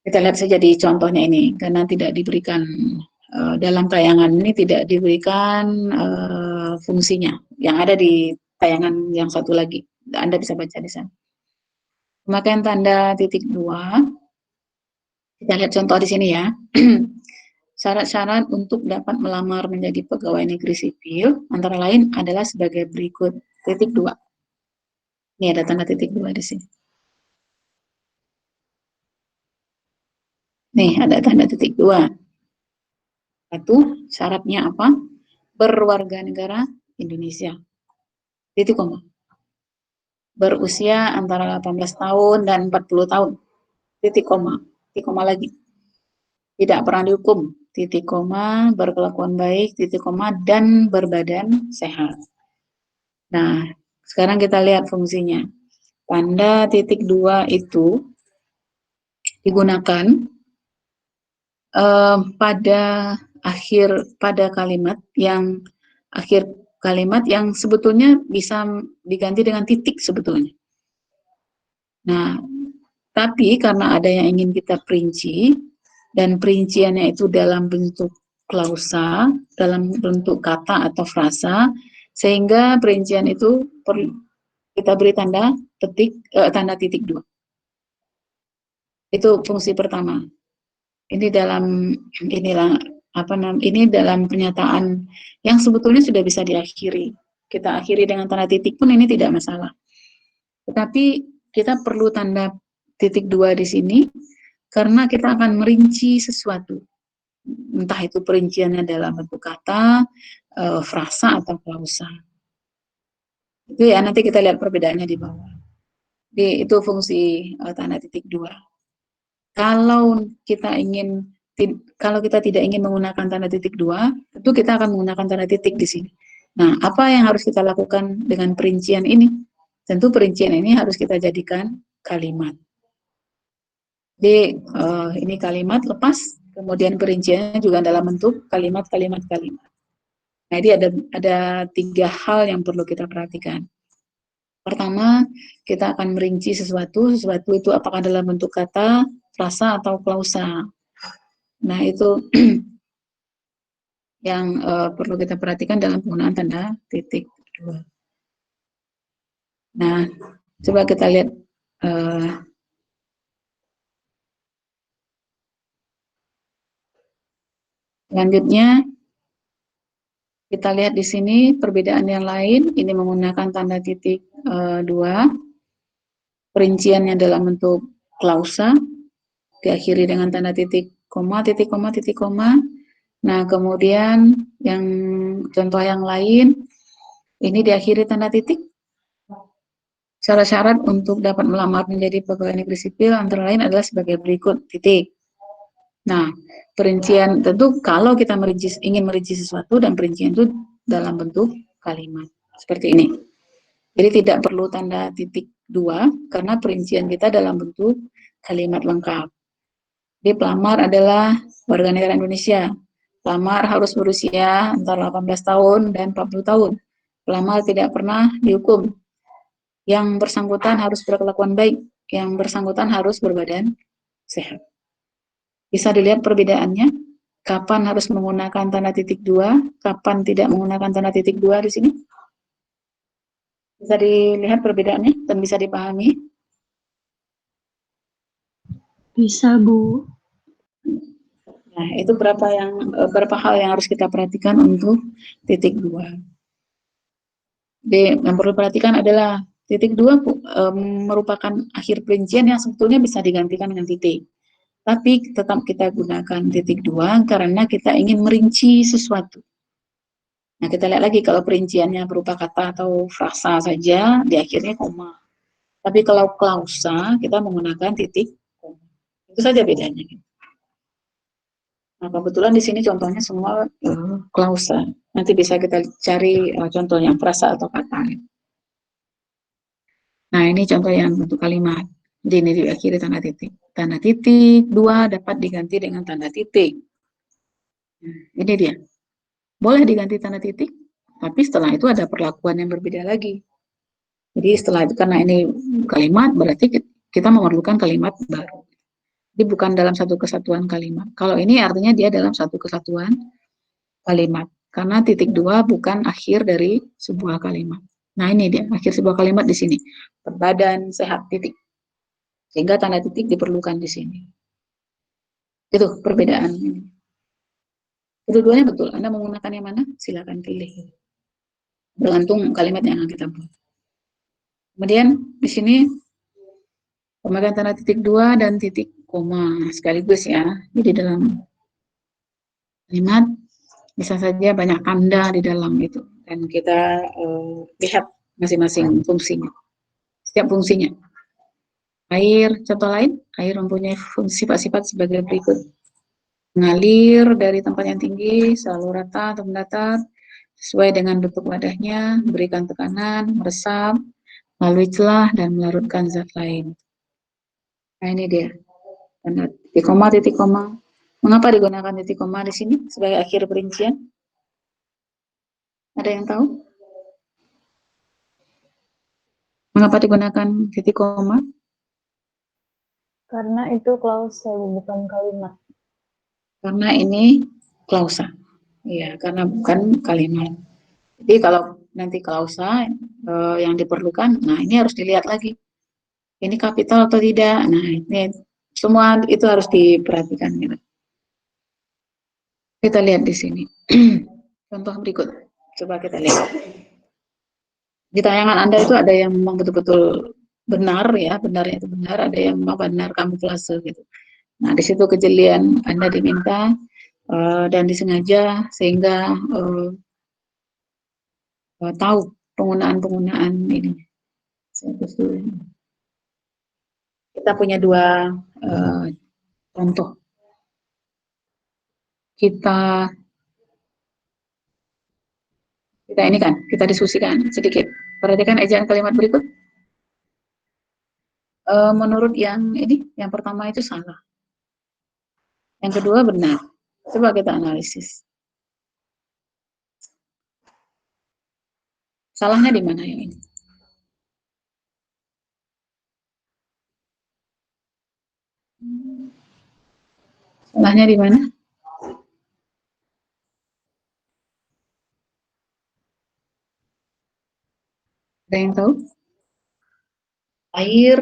Kita lihat saja di contohnya ini, karena tidak diberikan dalam tayangan ini tidak diberikan fungsinya. Yang ada di tayangan yang satu lagi, Anda bisa baca di sana. Pemakaian tanda titik dua, kita lihat contoh di sini ya. Syarat-syarat untuk dapat melamar menjadi pegawai negeri sipil antara lain adalah sebagai berikut. Titik dua. Ini ada tanda titik dua di sini. Nih ada tanda titik dua. Satu, syaratnya apa? Berwarga negara Indonesia. Titik koma. Berusia antara 18 tahun dan 40 tahun. Titik koma. Titik koma lagi. Tidak pernah dihukum. Titik koma, berkelakuan baik, titik koma, dan berbadan sehat. Nah, sekarang kita lihat fungsinya. Tanda titik dua itu digunakan pada akhir kalimat yang sebetulnya bisa diganti dengan titik sebetulnya. Nah, tapi karena ada yang ingin kita perinci dan perinciannya itu dalam bentuk klausa, dalam bentuk kata atau frasa, sehingga perincian itu kita beri tanda titik dua. Itu fungsi pertama. Ini dalam pernyataan yang sebetulnya sudah bisa diakhiri. Kita akhiri dengan tanda titik pun ini tidak masalah. Tetapi kita perlu tanda titik dua di sini karena kita akan merinci sesuatu. Entah itu perinciannya dalam bentuk kata, frasa atau klausa. Itu ya nanti kita lihat perbedaannya di bawah. Jadi itu fungsi tanda titik dua. Kalau kita tidak ingin menggunakan tanda titik dua, tentu kita akan menggunakan tanda titik di sini. Nah, apa yang harus kita lakukan dengan perincian ini? Tentu perincian ini harus kita jadikan kalimat. Jadi ini kalimat lepas, kemudian perinciannya juga dalam bentuk kalimat-kalimat. Nah, ini ada 3 hal yang perlu kita perhatikan. Pertama, kita akan merinci sesuatu itu apakah dalam bentuk kata, frasa, atau klausa. Nah, itu yang perlu kita perhatikan dalam penggunaan tanda titik dua. Nah, coba kita lihat selanjutnya. Kita lihat di sini perbedaan yang lain. Ini menggunakan tanda titik dua. Perinciannya dalam bentuk klausa, diakhiri dengan tanda titik koma, titik koma, titik koma. Nah, kemudian yang contoh yang lain, ini diakhiri tanda titik. Syarat-syarat untuk dapat melamar menjadi pegawai negeri sipil antara lain adalah sebagai berikut, titik. Nah, perincian tentu kalau kita ingin merinci sesuatu dan perincian itu dalam bentuk kalimat seperti ini. Jadi tidak perlu tanda titik dua karena perincian kita dalam bentuk kalimat lengkap. Jadi pelamar adalah warga negara Indonesia. Pelamar harus berusia antara 18 tahun dan 40 tahun. Pelamar tidak pernah dihukum. Yang bersangkutan harus berkelakuan baik. Yang bersangkutan harus berbadan sehat. Bisa dilihat perbedaannya. Kapan harus menggunakan tanda titik dua, kapan tidak menggunakan tanda titik dua di sini. Bisa dilihat perbedaannya dan bisa dipahami. Bisa, Bu. Nah, itu berapa hal yang harus kita perhatikan untuk titik dua. Yang perlu perhatikan adalah titik dua merupakan akhir perincian yang sebetulnya bisa digantikan dengan titik. Tapi tetap kita gunakan titik dua karena kita ingin merinci sesuatu. Nah, kita lihat lagi kalau perinciannya berupa kata atau frasa saja, di akhirnya koma. Tapi kalau klausa, kita menggunakan titik koma. Itu saja bedanya. Nah, kebetulan di sini contohnya semua klausa. Nanti bisa kita cari contohnya frasa atau kata. Nah, ini contoh yang bentuk kalimat. Jadi ini diakhiri tanda titik. Tanda titik dua dapat diganti dengan tanda titik. Nah, ini dia. Boleh diganti tanda titik, tapi setelah itu ada perlakuan yang berbeda lagi. Jadi setelah itu, karena ini kalimat, berarti kita memerlukan kalimat baru. Jadi bukan dalam satu kesatuan kalimat. Kalau ini artinya dia dalam satu kesatuan kalimat. Karena titik dua bukan akhir dari sebuah kalimat. Nah, ini dia, akhir sebuah kalimat di sini. Berbadan sehat titik. Sehingga tanda titik diperlukan di sini. Itu perbedaan ini. Kedua-duanya betul. Anda menggunakan yang mana? Silakan pilih. Bergantung kalimat yang akan kita buat. Kemudian di sini pemegang tanda titik dua dan titik koma sekaligus ya. Jadi dalam kalimat bisa saja banyak tanda di dalam itu. Dan kita lihat masing-masing fungsinya. Setiap fungsinya. Air, contoh lain, air mempunyai fungsi sifat-sifat sebagai berikut. Mengalir dari tempat yang tinggi, selalu rata atau mendatar, sesuai dengan bentuk wadahnya, memberikan tekanan, meresap, melalui celah, dan melarutkan zat lain. Nah, ini dia. Tanda titik koma, titik koma. Mengapa digunakan titik koma di sini sebagai akhir perincian? Ada yang tahu? Mengapa digunakan titik koma? Karena itu klausa, bukan kalimat. Karena ini klausa. Ya, karena bukan kalimat. Jadi kalau nanti klausa yang diperlukan, nah ini harus dilihat lagi. Ini kapital atau tidak? Nah, ini semua itu harus diperhatikan. Gitu. Kita lihat di sini. Contoh berikut. Coba kita lihat. Di tayangan Anda itu ada yang memang betul-betul benar ya, benarnya itu benar, ada yang memang benar kamuflase gitu. Nah, di situ kejelian Anda diminta dan disengaja sehingga tahu penggunaan-penggunaan ini. Kita punya dua contoh. Kita ini kan, kita diskusikan sedikit. Perhatikan ejaan kalimat berikut. Menurut yang ini, yang pertama itu salah. Yang kedua benar. Coba kita analisis. Salahnya di mana yang ini? Salahnya di mana? Ada yang tahu? Air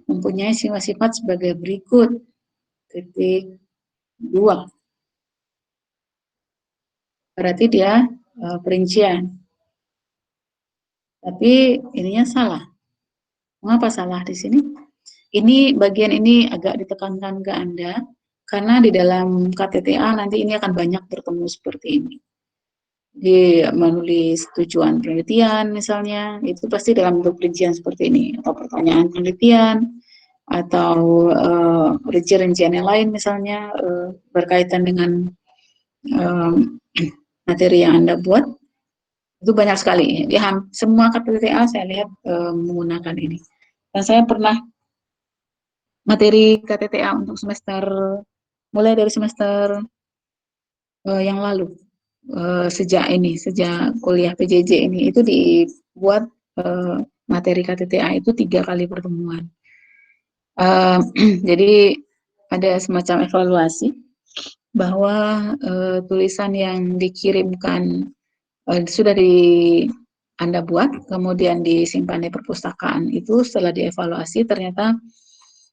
mempunyai sifat-sifat sebagai berikut. Titik 2. Berarti dia perincian. Tapi ininya salah. Mengapa salah di sini? Ini bagian ini agak ditekankan ke Anda karena di dalam KTTA nanti ini akan banyak bertemu seperti ini. Di menulis tujuan penelitian misalnya, itu pasti dalam bentuk rincian seperti ini, atau pertanyaan penelitian, atau rincian-rincian yang lain misalnya berkaitan dengan materi yang Anda buat, itu banyak sekali. Di semua KTTA saya lihat menggunakan ini. Dan saya pernah materi KTTA untuk semester, mulai dari semester yang lalu, sejak kuliah PJJ ini, itu dibuat materi KTTA itu 3 kali pertemuan. Jadi ada semacam evaluasi bahwa tulisan yang dikirimkan sudah Anda buat, kemudian disimpan di perpustakaan itu setelah dievaluasi ternyata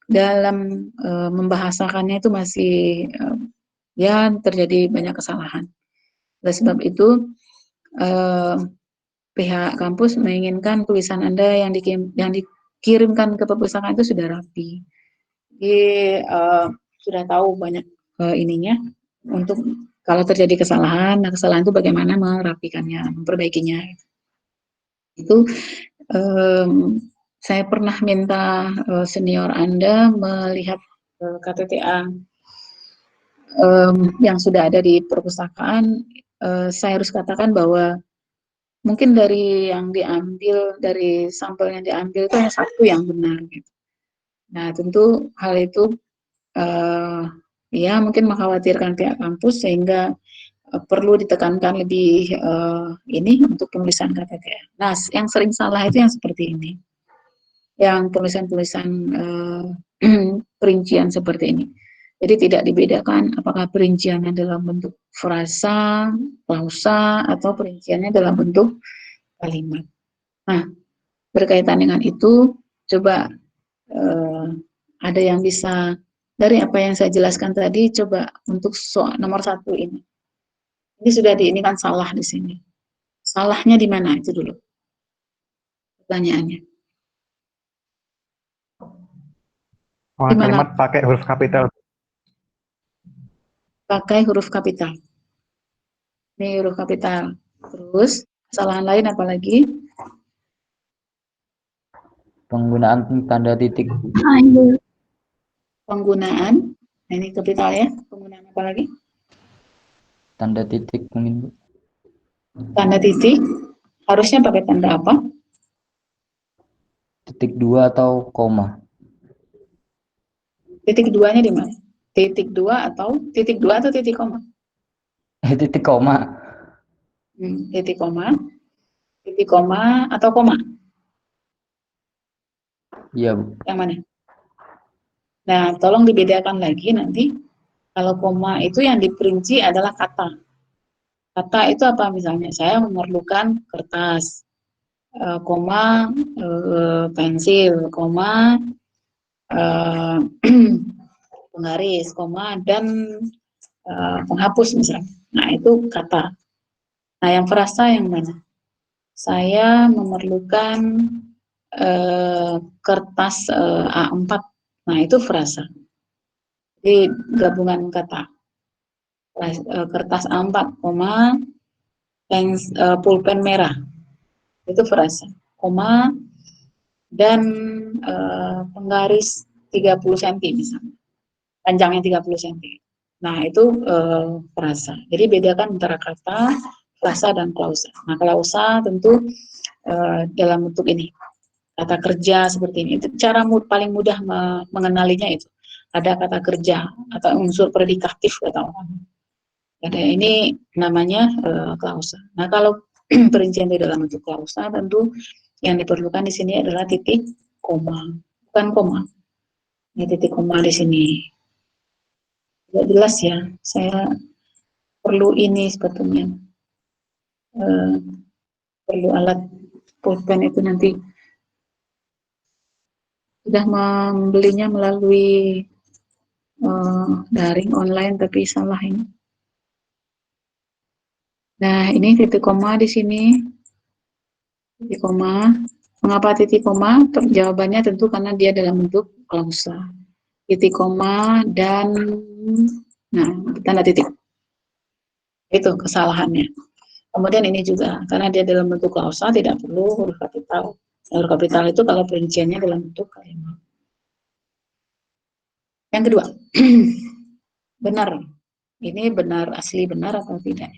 dalam membahasakannya itu masih ya terjadi banyak kesalahan. Oleh sebab itu pihak kampus menginginkan tulisan Anda yang dikirimkan ke perpustakaan itu sudah rapi. Jadi sudah tahu banyak ininya untuk kalau terjadi kesalahan, nah kesalahan itu bagaimana merapikannya, memperbaikinya. Itu saya pernah minta senior Anda melihat KTTA yang sudah ada di perpustakaan, saya harus katakan bahwa mungkin dari yang diambil, dari sampel yang diambil itu hanya satu yang benar gitu. Nah, tentu hal itu ya mungkin mengkhawatirkan pihak kampus sehingga perlu ditekankan lebih ini untuk penulisan KTTR. Nah, yang sering salah itu yang seperti ini, yang tulisan-tulisan perincian seperti ini. Jadi tidak dibedakan apakah perinciannya dalam bentuk frasa, klausa, atau perinciannya dalam bentuk kalimat. Nah, berkaitan dengan itu, coba ada yang bisa dari apa yang saya jelaskan tadi, coba untuk soal nomor 1 ini. Ini sudah ini kan salah di sini. Salahnya di mana itu dulu pertanyaannya. Oh, Di mana kalimat pakai huruf kapital. pakai huruf kapital. Ini huruf kapital. Terus kesalahan lain apa lagi? Penggunaan tanda titik. Penggunaan, nah ini kapital ya. Penggunaan apa lagi? Tanda titik mungkin, Bu. Tanda titik. Harusnya pakai tanda apa? Titik 2 atau koma. Titik duanya di mana? Titik 2 atau titik 2 atau titik koma? Titik koma. Titik koma atau koma? Iya, Bu. Yang mana? Nah, tolong dibedakan lagi nanti. Kalau koma itu yang diperinci adalah kata. Kata itu apa misalnya? Saya memerlukan kertas, koma pensil, koma eh, penggaris, koma dan penghapus misalnya. Nah, itu kata. Nah, yang frasa yang mana? Saya memerlukan kertas A4. Nah, itu frasa. Jadi gabungan kata. Kertas A4, koma, pulpen merah. Itu frasa. Koma, dan penggaris 30 cm misalnya. Panjangnya 30 cm. Nah, itu frasa. Jadi bedakan antara kata, frasa, dan klausa. Nah, klausa tentu dalam bentuk ini. Kata kerja seperti ini. Itu cara paling mudah mengenalinya itu. Ada kata kerja atau unsur predikatif kata orang. Ada ini namanya klausa. Nah, kalau perincian di dalam bentuk klausa tentu yang diperlukan di sini adalah titik koma, bukan koma. Ini titik koma di sini. Tidak jelas ya. Saya perlu ini sebetulnya. Perlu alat pulpen itu nanti sudah membelinya melalui daring online tapi salah ini. Nah, ini titik koma di sini. Titik koma. Mengapa titik koma? Jawabannya tentu karena dia dalam bentuk klausa. Titik koma dan nah, tanda titik. Itu kesalahannya. Kemudian ini juga karena dia dalam bentuk klausa tidak perlu huruf kapital. Huruf kapital itu kalau perinciannya dalam bentuk kalimat. Yang kedua, benar. Ini benar asli benar atau tidak?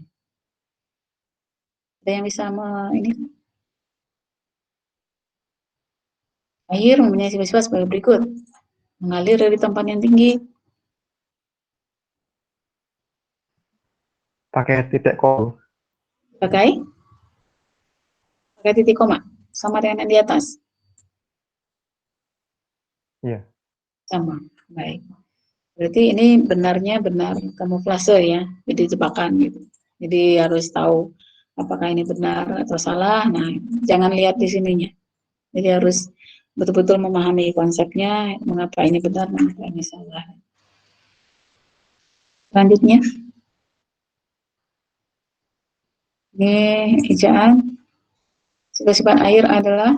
Ada yang bisa ini? Air mempunyai sifat sebagai berikut. Mengalir dari tempat yang tinggi. Pakai titik koma. Pakai titik koma. Sama dengan yang di atas. Iya. Sama. Baik. Berarti ini benarnya benar kamuflase ya. Jadi jebakan gitu. Jadi harus tahu apakah ini benar atau salah. Nah, jangan lihat di sininya. Jadi harus betul-betul memahami konsepnya, mengapa ini benar, mengapa ini salah. Selanjutnya, ini ejaan. Sifat-sifat air adalah,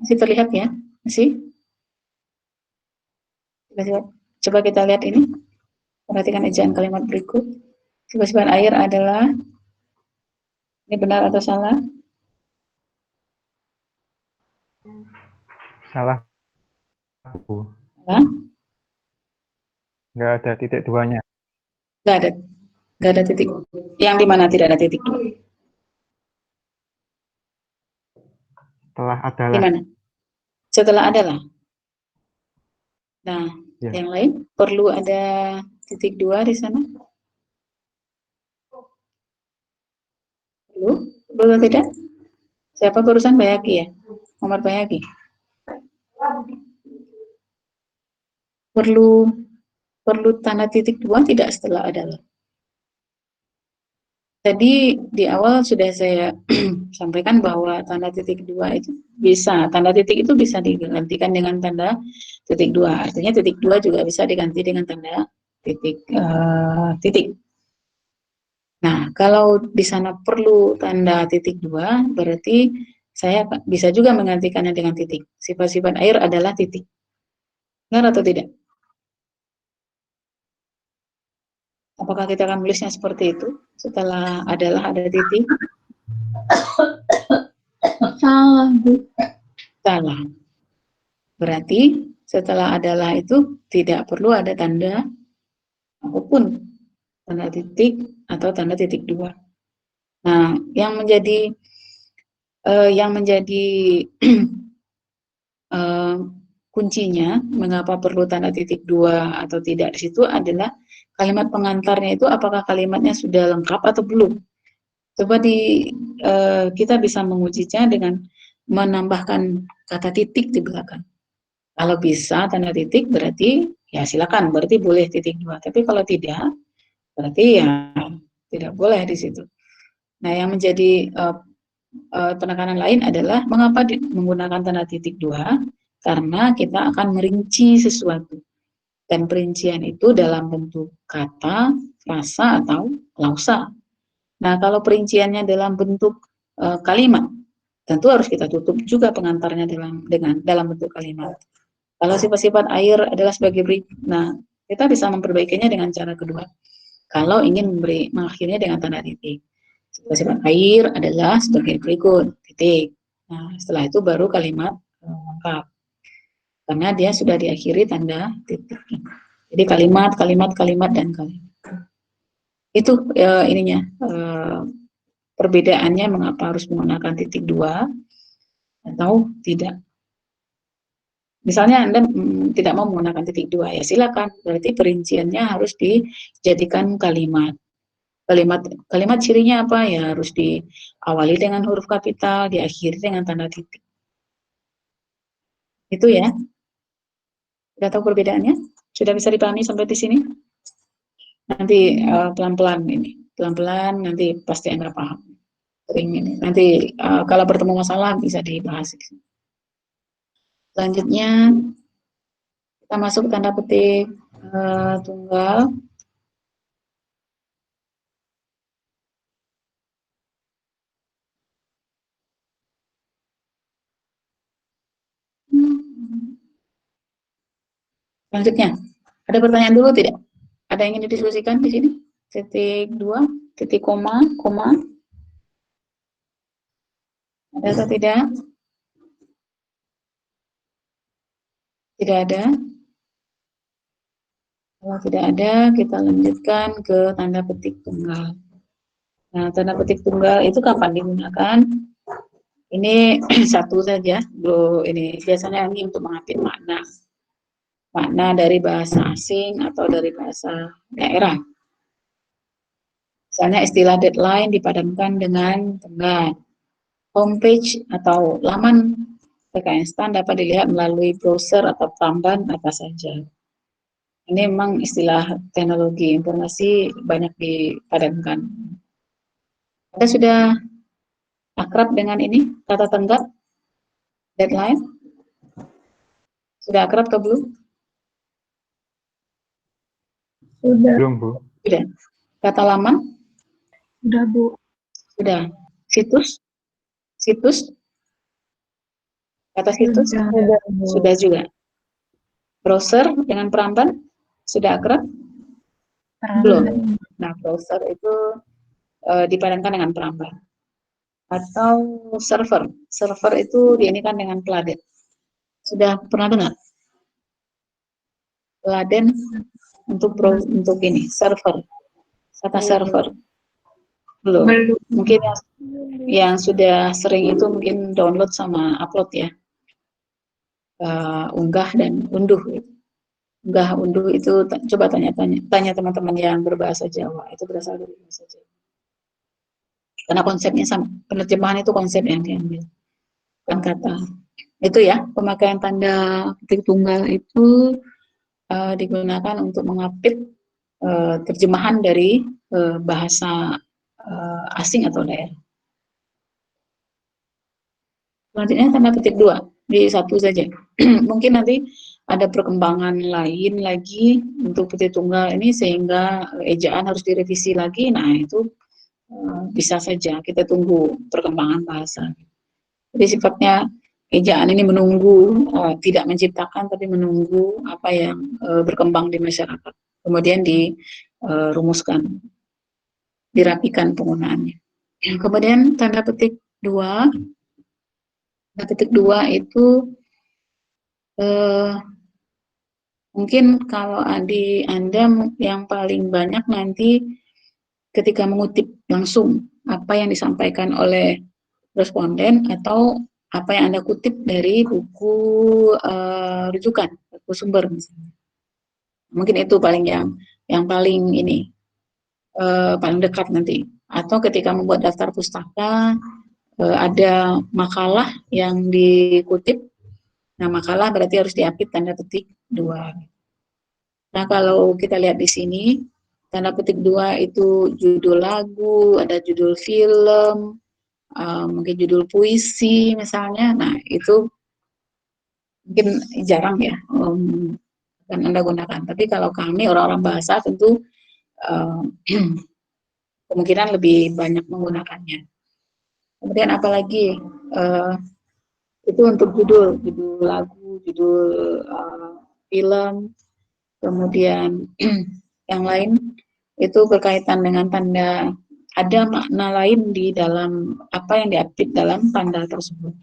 masih terlihat ya? Masih? Coba kita lihat ini. Perhatikan ejaan kalimat berikut. Sifat-sifat air adalah, ini benar atau salah? Salah. Salah. nggak ada titik duanya. Nggak ada. Nggak ada titik. Yang di mana tidak ada titik? Setelah Di adalah. mana? Setelah adalah. Nah, Ya. yang lain perlu ada titik dua di sana? Perlu? Perlu atau tidak? Siapa barusan Bayaki ya? Muhammad Bayaki. Perlu tanda titik dua tidak setelah adalah? Tadi di awal sudah saya sampaikan bahwa tanda titik dua itu tanda titik itu bisa digantikan dengan tanda titik dua. Artinya titik dua juga bisa diganti dengan tanda titik. Nah, kalau di sana perlu tanda titik dua, berarti saya bisa juga menggantikannya dengan titik. Sifat-sifat air adalah titik. Benar atau tidak? Apakah kita akan menulisnya seperti itu? Setelah adalah ada titik? Salah, Bu. Salah. Berarti setelah adalah itu tidak perlu ada tanda apapun, tanda titik atau tanda titik dua. Nah, yang menjadi kuncinya mengapa perlu tanda titik dua atau tidak di situ adalah kalimat pengantarnya itu apakah kalimatnya sudah lengkap atau belum. Coba kita bisa mengujinya dengan menambahkan kata titik di belakang. Kalau bisa tanda titik berarti ya silakan, berarti boleh titik dua. Tapi kalau tidak, berarti ya tidak boleh di situ. Nah, yang menjadi penekanan lain adalah mengapa menggunakan tanda titik dua? Karena kita akan merinci sesuatu. Dan perincian itu dalam bentuk kata, frasa, atau klausa. Nah, kalau perinciannya dalam bentuk kalimat, tentu harus kita tutup juga pengantarnya dalam bentuk kalimat. Kalau sifat-sifat air adalah sebagai berikut, nah kita bisa memperbaikinya dengan cara kedua. Kalau ingin mengakhirinya dengan tanda titik, sifat-sifat air adalah sebagai berikut, titik. Nah, setelah itu baru kalimat lengkap, karena dia sudah diakhiri tanda titik. Jadi kalimat, kalimat, kalimat, dan kalimat. Itu ininya perbedaannya mengapa harus menggunakan titik dua atau tidak. Misalnya Anda tidak mau menggunakan titik dua, ya silakan. Berarti perinciannya harus dijadikan kalimat. Kalimat cirinya apa? Ya harus diawali dengan huruf kapital, diakhiri dengan tanda titik. Itu ya. Sudah tahu perbedaannya? Sudah bisa dipahami sampai di sini? Nanti pelan-pelan ini. Pelan-pelan nanti pasti Anda paham. Ini. Nanti kalau bertemu masalah bisa dibahas. Selanjutnya kita masuk tanda petik tunggal. Selanjutnya, ada pertanyaan dulu tidak? Ada yang ingin didiskusikan di sini? Titik dua, titik koma, koma. Ada atau tidak? Tidak ada. Kalau tidak ada, kita lanjutkan ke tanda petik tunggal. Nah, tanda petik tunggal itu kapan digunakan? Ini satu saja, bro. Ini biasanya ini untuk mengapit makna dari bahasa asing atau dari bahasa daerah. Misalnya istilah deadline dipadankan dengan tenggat. Homepage atau laman PKN STAN dapat dilihat melalui browser atau tambahan apa saja. Ini memang istilah teknologi informasi banyak dipadankan. Anda sudah akrab dengan ini, kata tenggat, deadline? Sudah akrab atau belum? Sudah. Belum, Bu. Sudah. Kata laman? Sudah, Bu. Sudah. Situs? Situs? Kata situs? Sudah juga. Browser dengan peramban? Sudah akrab? Belum. Nah, browser itu dipadankan dengan peramban. Atau server. Server itu diinikan dengan peladen. Sudah pernah dengar? Peladen. untuk ini server, kata server belum. Belum. Mungkin yang sudah sering itu mungkin download sama upload ya, unggah dan unduh. Unggah unduh itu coba tanya teman-teman yang berbahasa Jawa, itu berasal dari bahasa Jawa. Karena konsepnya sama, penerjemahan itu konsep yang diambil, bukan kata. Itu ya, pemakaian tanda petik tunggal itu digunakan untuk mengapit terjemahan dari bahasa asing atau daerah. Selanjutnya tanda petik 2, di satu saja. Mungkin nanti ada perkembangan lain lagi untuk petik tunggal ini sehingga ejaan harus direvisi lagi. Nah, itu bisa saja kita tunggu perkembangan bahasa. Jadi sifatnya ejaan ini menunggu, tidak menciptakan tapi menunggu apa yang berkembang di masyarakat. Kemudian dirumuskan, dirapikan penggunaannya. Kemudian tanda petik 2. Tanda petik 2 itu mungkin kalau Anda yang paling banyak nanti ketika mengutip langsung apa yang disampaikan oleh responden atau apa yang Anda kutip dari buku rujukan, buku sumber misalnya. Mungkin itu yang paling ini paling dekat nanti. Atau ketika membuat daftar pustaka ada makalah yang dikutip. Nah, makalah berarti harus diapit tanda petik 2. Nah, kalau kita lihat di sini, tanda petik 2 itu judul lagu, ada judul film, mungkin judul puisi misalnya. Nah, itu mungkin jarang ya akan Anda gunakan. Tapi kalau kami orang-orang bahasa tentu kemungkinan lebih banyak menggunakannya. Kemudian apalagi itu untuk judul lagu, judul film, kemudian yang lain itu berkaitan dengan tanda, ada makna lain di dalam apa yang diapit dalam tanda tersebut.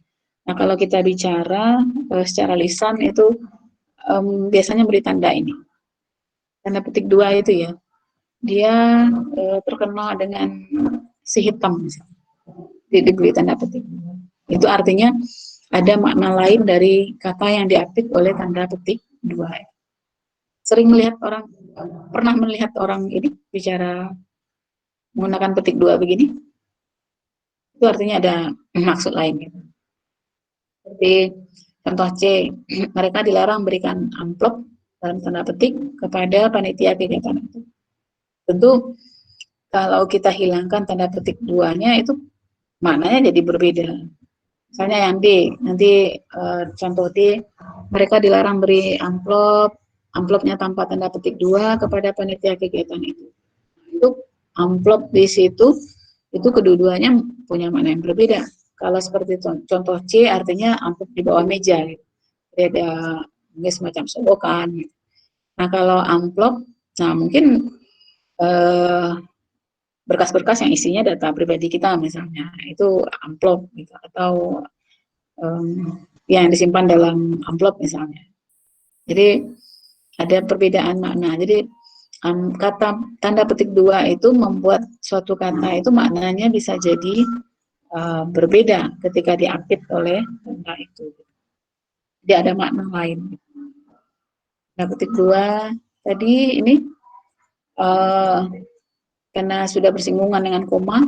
Nah, kalau kita bicara secara lisan itu biasanya beri tanda ini. Tanda petik 2 itu ya, dia terkenal dengan si hitam misalnya, diberi tanda petik. Itu artinya ada makna lain dari kata yang diapit oleh tanda petik 2. Pernah melihat orang ini bicara menggunakan petik 2 begini? Itu artinya ada maksud lain gitu. Seperti contoh C, mereka dilarang berikan amplop dalam tanda petik kepada panitia kegiatan itu. Tentu kalau kita hilangkan tanda petik 2-nya itu maknanya jadi berbeda. Misalnya yang D, nanti contoh D, mereka dilarang beri amplopnya tanpa tanda petik 2 kepada panitia kegiatan itu. Itu amplop di situ, itu kedua-duanya punya makna yang berbeda. Kalau seperti contoh C artinya amplop di bawah meja, gitu. Jadi ada semacam sogokan. Gitu. Nah, kalau amplop, nah mungkin berkas-berkas yang isinya data pribadi kita misalnya, itu amplop gitu, atau yang disimpan dalam amplop misalnya. Jadi ada perbedaan makna. Jadi kata tanda petik 2 itu membuat suatu kata itu maknanya bisa jadi berbeda ketika diapit oleh tanda itu. Jadi ada makna lain. Tanda petik 2 tadi ini karena sudah bersinggungan dengan koma,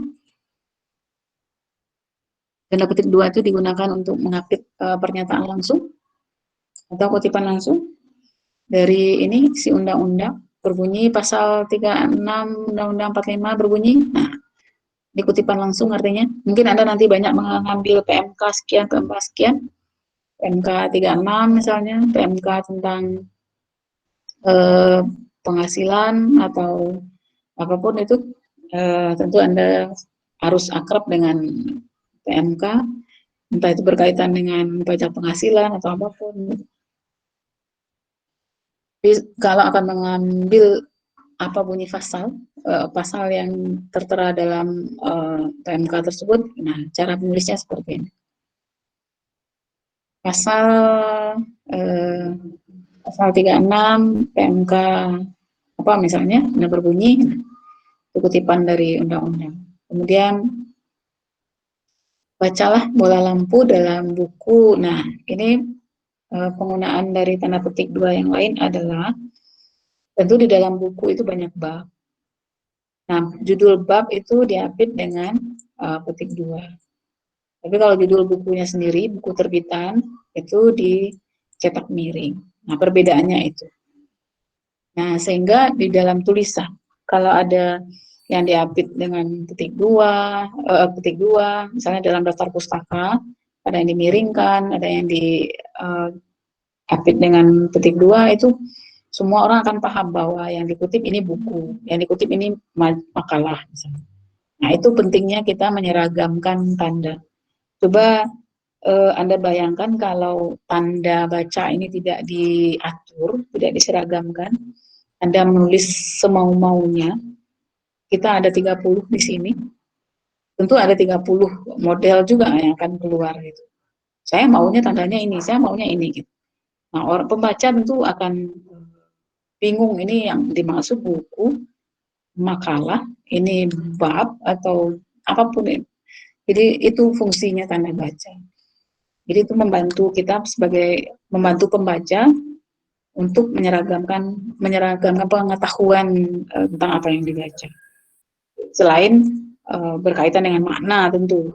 tanda petik 2 itu digunakan untuk mengapit pernyataan langsung atau kutipan langsung dari ini si undang-undang berbunyi pasal 36 Undang-Undang 45 berbunyi. Nah, di kutipan langsung artinya mungkin Anda nanti banyak mengambil PMK sekian, PMK sekian, PMK 36 misalnya, PMK tentang penghasilan atau apapun itu, tentu Anda harus akrab dengan PMK, entah itu berkaitan dengan pajak penghasilan atau apapun. Jadi, kalau akan mengambil apa bunyi pasal yang tertera dalam PMK tersebut, nah cara penulisnya seperti ini. Pasal 36 PMK apa misalnya, nah berbunyi, itu kutipan dari undang-undang. Kemudian bacalah bola lampu dalam buku. Nah, ini penggunaan dari tanda petik dua yang lain adalah tentu di dalam buku itu banyak bab. Nah, judul bab itu diapit dengan petik dua. Tapi kalau judul bukunya sendiri, buku terbitan, itu dicetak miring. Nah, perbedaannya itu. Nah, sehingga di dalam tulisan, kalau ada yang diapit dengan petik dua, misalnya dalam daftar pustaka, ada yang dimiringkan, ada yang diapit dengan petik dua, itu semua orang akan paham bahwa yang dikutip ini buku, yang dikutip ini makalah. Misalnya. Nah, itu pentingnya kita menyeragamkan tanda. Coba Anda bayangkan kalau tanda baca ini tidak diatur, tidak diseragamkan, Anda menulis semau-maunya, kita ada 30 di sini, tentu ada 30 model juga yang akan keluar gitu. Saya maunya tandanya ini, saya maunya ini gitu. Nah, orang pembaca tentu akan bingung ini yang dimaksud buku, makalah, ini bab atau apapun itu. Jadi itu fungsinya tanda baca. Jadi itu membantu kita sebagai membantu pembaca untuk menyeragamkan pengetahuan tentang apa yang dibaca. Selain berkaitan dengan makna tentu.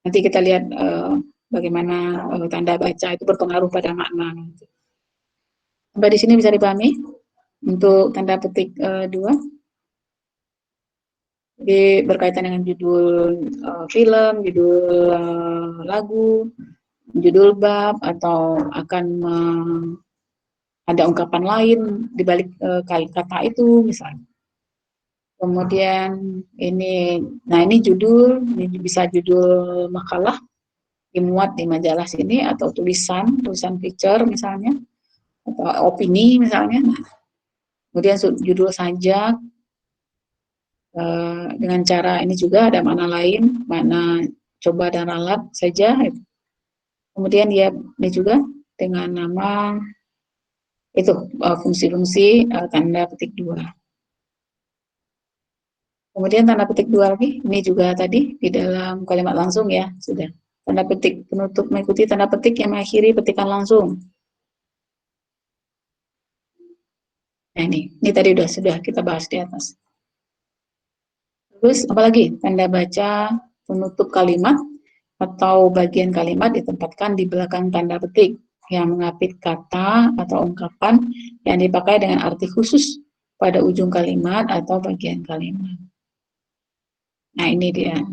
Nanti kita lihat bagaimana tanda baca itu berpengaruh pada makna. Sampai di sini bisa dipahami untuk tanda petik dua. Jadi berkaitan dengan judul film, judul lagu, judul bab, atau akan ada ungkapan lain di balik kata itu misalnya. Kemudian ini judul, ini bisa judul makalah dimuat di majalah sini atau tulisan feature misalnya atau opini misalnya. Nah, kemudian judul sajak dengan cara ini juga ada makna lain, makna coba dan ralat saja. Kemudian dia ini juga dengan nama itu fungsi-fungsi tanda petik dua. Kemudian tanda petik dua lagi, ini juga tadi di dalam kalimat langsung ya, sudah. Tanda petik penutup mengikuti tanda petik yang mengakhiri petikan langsung. Nah ini tadi sudah kita bahas di atas. Terus apalagi tanda baca penutup kalimat atau bagian kalimat ditempatkan di belakang tanda petik yang mengapit kata atau ungkapan yang dipakai dengan arti khusus pada ujung kalimat atau bagian kalimat. Nah ini dia.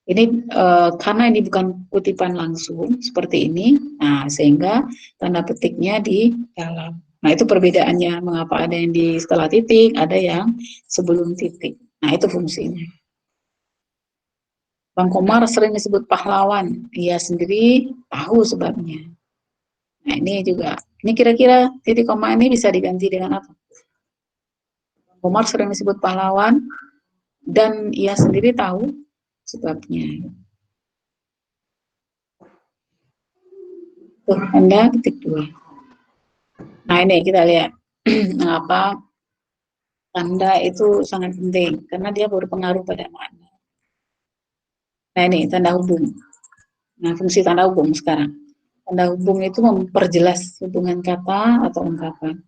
Ini karena ini bukan kutipan langsung seperti ini, nah sehingga tanda petiknya di dalam. Nah itu perbedaannya, mengapa ada yang di setelah titik, ada yang sebelum titik. Nah itu fungsinya. Bang Komar sering disebut pahlawan, ia sendiri tahu sebabnya. Nah ini juga, ini kira-kira titik koma ini bisa diganti dengan apa? Bang Komar sering disebut pahlawan, dan ia sendiri tahu sebabnya. Tuh, tanda petik dua. Nah ini kita lihat mengapa tanda itu sangat penting karena dia berpengaruh pada makna. Nah ini tanda hubung. Nah fungsi tanda hubung sekarang. Tanda hubung itu memperjelas hubungan kata atau ungkapan.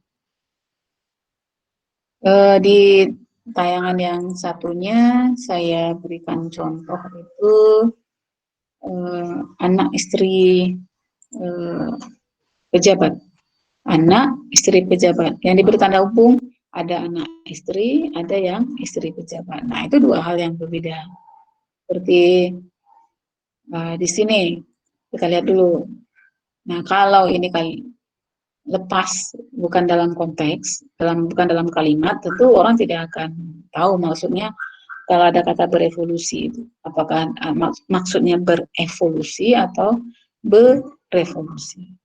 Di tayangan yang satunya saya berikan contoh itu anak istri pejabat. Anak istri pejabat. Yang diberi tanda hubung ada anak istri, ada yang istri pejabat. Nah, itu dua hal yang berbeda. Seperti di sini, kita lihat dulu. Nah, kalau ini lepas, bukan dalam konteks, bukan dalam kalimat, tentu orang tidak akan tahu maksudnya kalau ada kata berevolusi itu. Apakah maksudnya berevolusi atau berevolusi.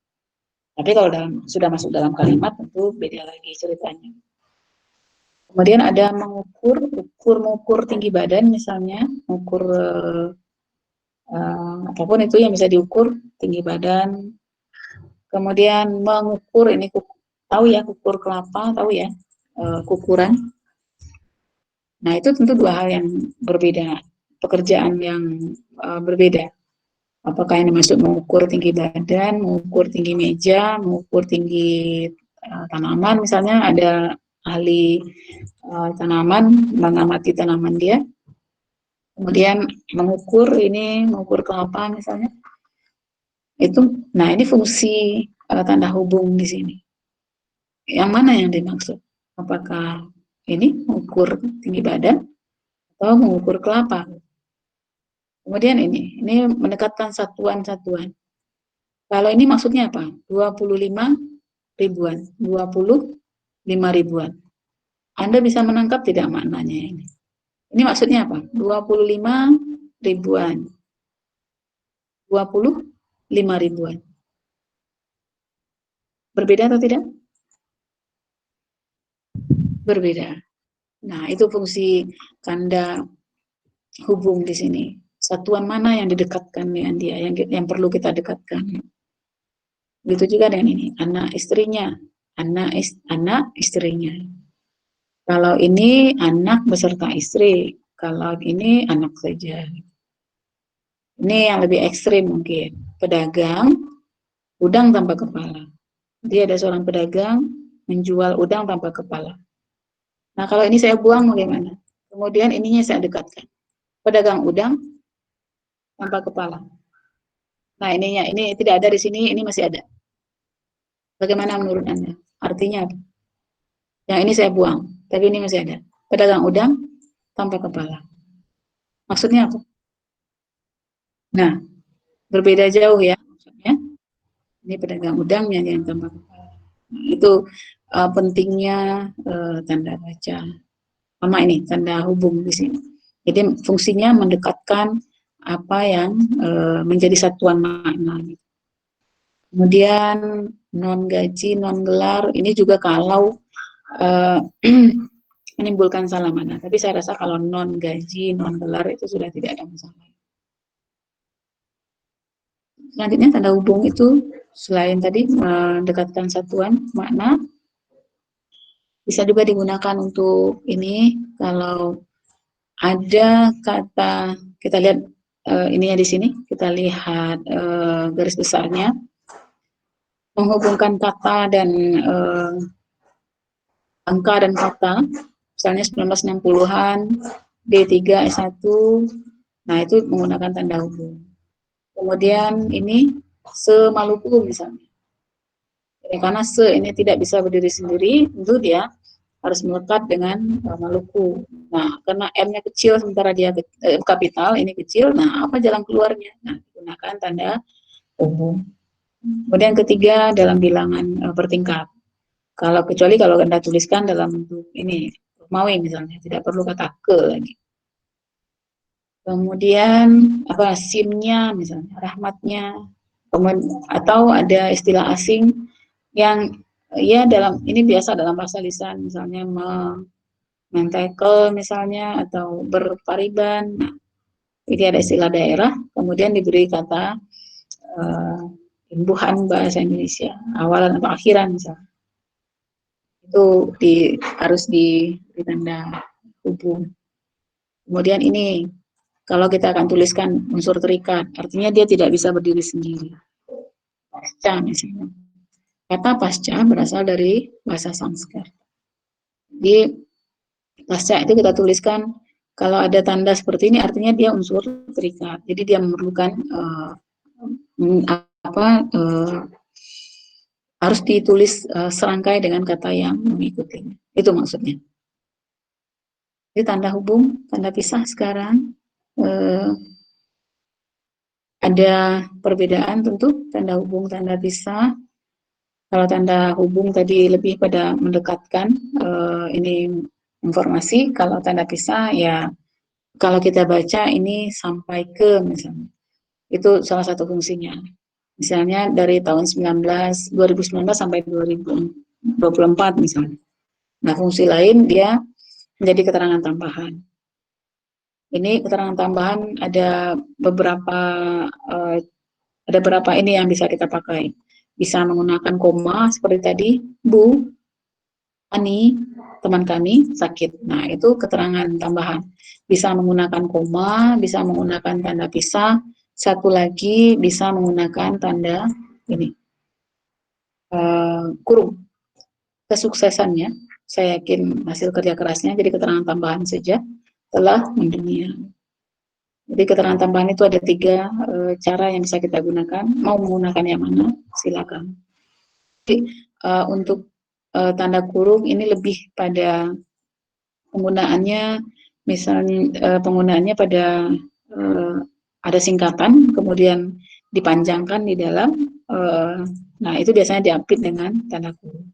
Tapi kalau sudah masuk dalam kalimat tentu beda lagi ceritanya. Kemudian ada mengukur tinggi badan misalnya, mengukur apapun itu yang bisa diukur, tinggi badan. Kemudian mengukur ini tahu ya kukur kelapa, tahu ya, kukuran. Nah, itu tentu dua hal yang berbeda, pekerjaan yang berbeda. Apakah ini masuk mengukur tinggi badan, mengukur tinggi meja, mengukur tinggi tanaman, misalnya ada ahli tanaman, mengamati tanaman dia, kemudian mengukur kelapa misalnya. Itu, nah ini fungsi tanda hubung di sini. Yang mana yang dimaksud? Apakah ini mengukur tinggi badan atau mengukur kelapa? Kemudian ini mendekatkan satuan-satuan. Kalau ini maksudnya apa? 25 ribuan, 25 ribuan. Anda bisa menangkap tidak maknanya ini? Ini maksudnya apa? 25 ribuan, 25 ribuan. Berbeda atau tidak? Berbeda. Nah, itu fungsi tanda hubung di sini. Satuan mana yang didekatkan dengan dia, yang perlu kita dekatkan. Begitu juga dengan ini, anak istrinya, anak istrinya. Kalau ini anak beserta istri, kalau ini anak saja. Ini yang lebih ekstrim mungkin. Pedagang udang tanpa kepala. Dia ada seorang pedagang menjual udang tanpa kepala. Nah, kalau ini saya buang bagaimana? Kemudian ininya saya dekatkan. Pedagang udang tanpa kepala. Nah, ini tidak ada di sini, ini masih ada. Bagaimana menurut Anda? Artinya apa? Yang ini saya buang, tapi ini masih ada. Pedagang udang tanpa kepala. Maksudnya apa? Nah, berbeda jauh ya maksudnya. Ini pedagang udang yang tanpa kepala. Nah, itu pentingnya tanda baca. Sama ini tanda hubung di sini. Jadi fungsinya mendekatkan apa yang menjadi satuan makna. Kemudian non gaji, non gelar, ini juga kalau menimbulkan salah mana. Tapi saya rasa kalau non gaji, non gelar itu sudah tidak ada masalah. Selanjutnya tanda hubung itu selain tadi mendekatkan satuan makna, bisa juga digunakan untuk ini kalau ada kata, kita lihat ininya di sini, kita lihat garis besarnya, menghubungkan kata dan angka dan kata, misalnya 1960-an, D3, S1, nah itu menggunakan tanda hubung. Kemudian ini se-Maluku misalnya. Karena se ini tidak bisa berdiri sendiri, tentu dia harus melekat dengan Maluku. Nah, karena M-nya kecil sementara dia kapital, ini kecil, nah apa jalan keluarnya? Nah, gunakan tanda hubung. Kemudian ketiga dalam bilangan bertingkat. Kecuali kalau Anda tuliskan dalam bentuk ini, mawe misalnya, tidak perlu kata ke lagi. Kemudian apa simnya misalnya, rahmatnya, atau ada istilah asing yang ya dalam ini biasa dalam bahasa lisan, misalnya mentakel misalnya atau berpariban. Nah, ini ada istilah daerah, kemudian diberi kata imbuhan bahasa Indonesia, awalan atau akhiran misalnya. Itu harus ditanda hubung. Kemudian ini kalau kita akan tuliskan unsur terikat, artinya dia tidak bisa berdiri sendiri. Pasca misalnya. Kata pasca berasal dari bahasa Sanskerta. Di pasca itu kita tuliskan kalau ada tanda seperti ini artinya dia unsur terikat. Jadi dia memerlukan harus ditulis serangkai dengan kata yang mengikutinya. Itu maksudnya. Jadi tanda hubung, tanda pisah sekarang ada perbedaan tentu tanda hubung, tanda pisah. Kalau tanda hubung tadi lebih pada mendekatkan ini informasi, kalau tanda pisah ya kalau kita baca ini sampai ke misalnya. Itu salah satu fungsinya. Misalnya dari tahun 2019 sampai 2024 misalnya. Nah, fungsi lain dia menjadi keterangan tambahan. Ini keterangan tambahan ada beberapa ini yang bisa kita pakai. bisa menggunakan koma seperti tadi, Bu, Ani, teman kami sakit. Nah, itu keterangan tambahan. Bisa menggunakan koma, bisa menggunakan tanda pisah. Satu lagi bisa menggunakan tanda ini, kurung. Kesuksesannya, saya yakin hasil kerja kerasnya, jadi keterangan tambahan saja telah mendunia. Jadi keterangan tambahan itu ada 3 cara yang bisa kita gunakan. Mau menggunakan yang mana? Silakan. Jadi untuk tanda kurung ini lebih pada penggunaannya, misalnya penggunaannya pada ada singkatan, kemudian dipanjangkan di dalam, nah itu biasanya diapit dengan tanda kurung.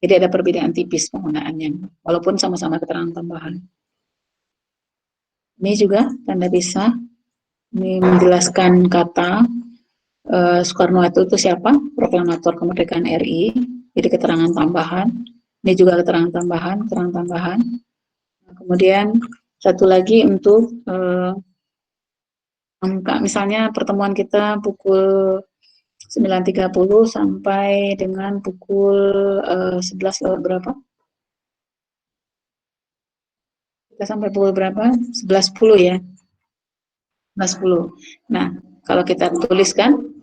Jadi ada perbedaan tipis penggunaannya, walaupun sama-sama keterangan tambahan. Ini juga tanda pisah, ini menjelaskan kata Soekarno-Hatta itu siapa, proklamator kemerdekaan RI, jadi keterangan tambahan. Ini juga keterangan tambahan. Kemudian satu lagi untuk angka, misalnya pertemuan kita pukul 9.30 sampai dengan pukul 11 lewat berapa? Kita sampai pukul berapa? 11.10 ya. 11.10. Nah, kalau kita tuliskan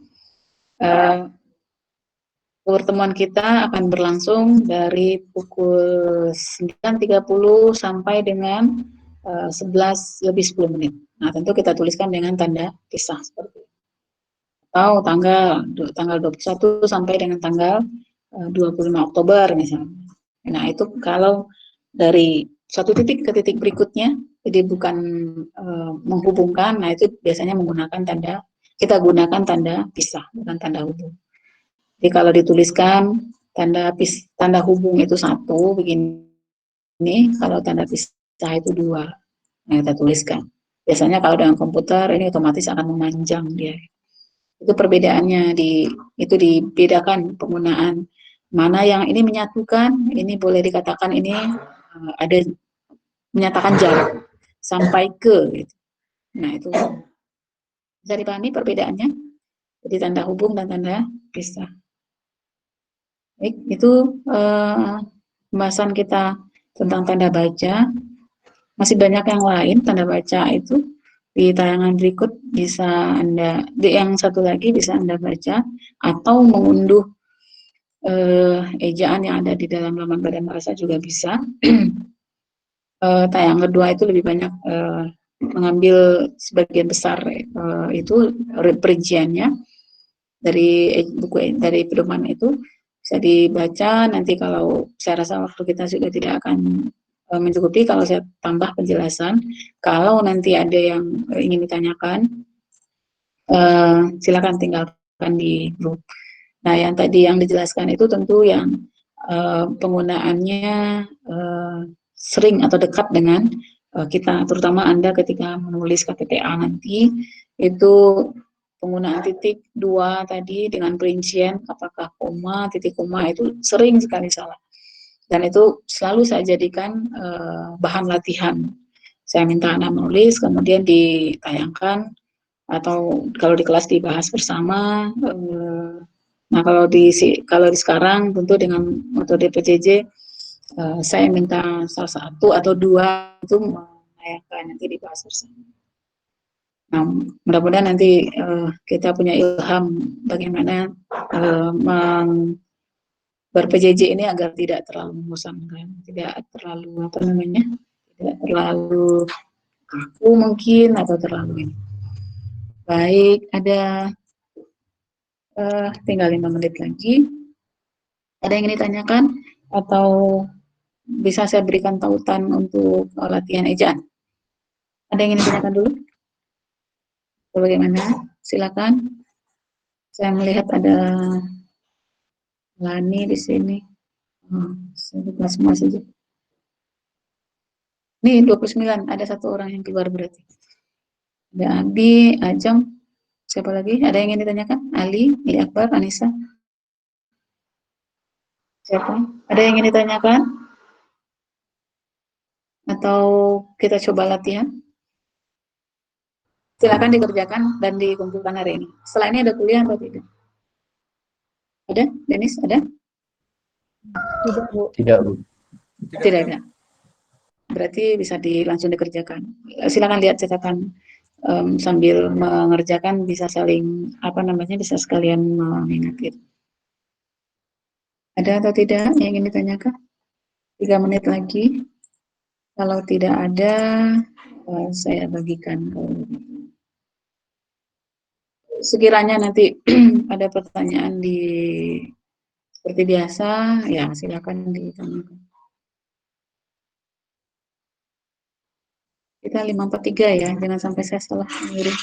pertemuan kita akan berlangsung dari pukul 9.30 sampai dengan 11 lebih 10 menit. Nah, tentu kita tuliskan dengan tanda pisah seperti itu. Atau tanggal 21 sampai dengan tanggal 25 Oktober misalnya. Nah, itu kalau dari satu titik ke titik berikutnya, jadi bukan menghubungkan, nah itu biasanya menggunakan kita gunakan tanda pisah, bukan tanda hubung. Jadi kalau dituliskan tanda hubung itu 1 begini, kalau tanda pisah itu 2. Nah, kita tuliskan. Biasanya kalau dengan komputer ini otomatis akan memanjang dia. Itu perbedaannya, itu dibedakan penggunaan mana yang ini menyatukan, ini boleh dikatakan ini ada menyatakan jarak sampai ke gitu. Nah, itu bisa dipahami perbedaannya. Jadi tanda hubung dan tanda pisah. Baik, itu pembahasan kita tentang tanda baca. Masih banyak yang lain tanda baca itu di tayangan berikut bisa yang satu lagi bisa Anda baca atau mengunduh ejaan yang ada di dalam laman Badan Bahasa juga bisa. Tayangan kedua itu lebih banyak mengambil sebagian besar itu perinciannya dari pedoman itu bisa dibaca. Nanti kalau saya rasa waktu kita sudah tidak akan mencukupi kalau saya tambah penjelasan. Kalau nanti ada yang ingin ditanyakan, silakan tinggalkan di grup. Nah, yang tadi yang dijelaskan itu tentu yang penggunaannya sering atau dekat dengan kita, terutama Anda ketika menulis KTTA nanti, itu penggunaan titik 2 tadi dengan perincian apakah koma, titik koma itu sering sekali salah. Dan itu selalu saya jadikan bahan latihan. Saya minta Anda menulis, kemudian ditayangkan, atau kalau di kelas dibahas bersama. Nah, kalau di sekarang tentu dengan metode PJJ, saya minta salah satu atau 2 itu menayangkan, nanti dibahas bersama. Nah, mudah-mudahan nanti kita punya ilham bagaimana ber-PJJ ini agar tidak terlalu membosankan, tidak terlalu tidak terlalu kaku mungkin, atau terlalu ini. Baik, ada tinggal 5 menit lagi. Ada yang ingin ditanyakan atau bisa saya berikan tautan untuk latihan ejaan? Ada yang ingin ditanyakan dulu? Bagaimana? Silakan. Saya melihat ada Lani di sini. Saya buka semua saja. Nih 29, ada 1 orang yang keluar berarti. Ada Abi, Ajam, siapa lagi? Ada yang ingin ditanyakan? Ali Akbar, Anissa. Siapa? Ada yang ingin ditanyakan? Atau kita coba latihan? Silakan dikerjakan dan dikumpulkan hari ini. Setelah ini ada kuliah atau tidak? Ada? Denis, ada? Tidak, Bu. Tidak, Bu. Tidak ada. Berarti bisa langsung dikerjakan. Silakan lihat catatan sambil mengerjakan, bisa saling bisa sekalian mengingat. Ada atau tidak yang ingin ditanyakan? 3 menit lagi. Kalau tidak ada, saya bagikan. Sekiranya nanti ada pertanyaan seperti biasa, ya silakan ditanyakan. Kita 543 ya, jangan sampai saya salah mengirim.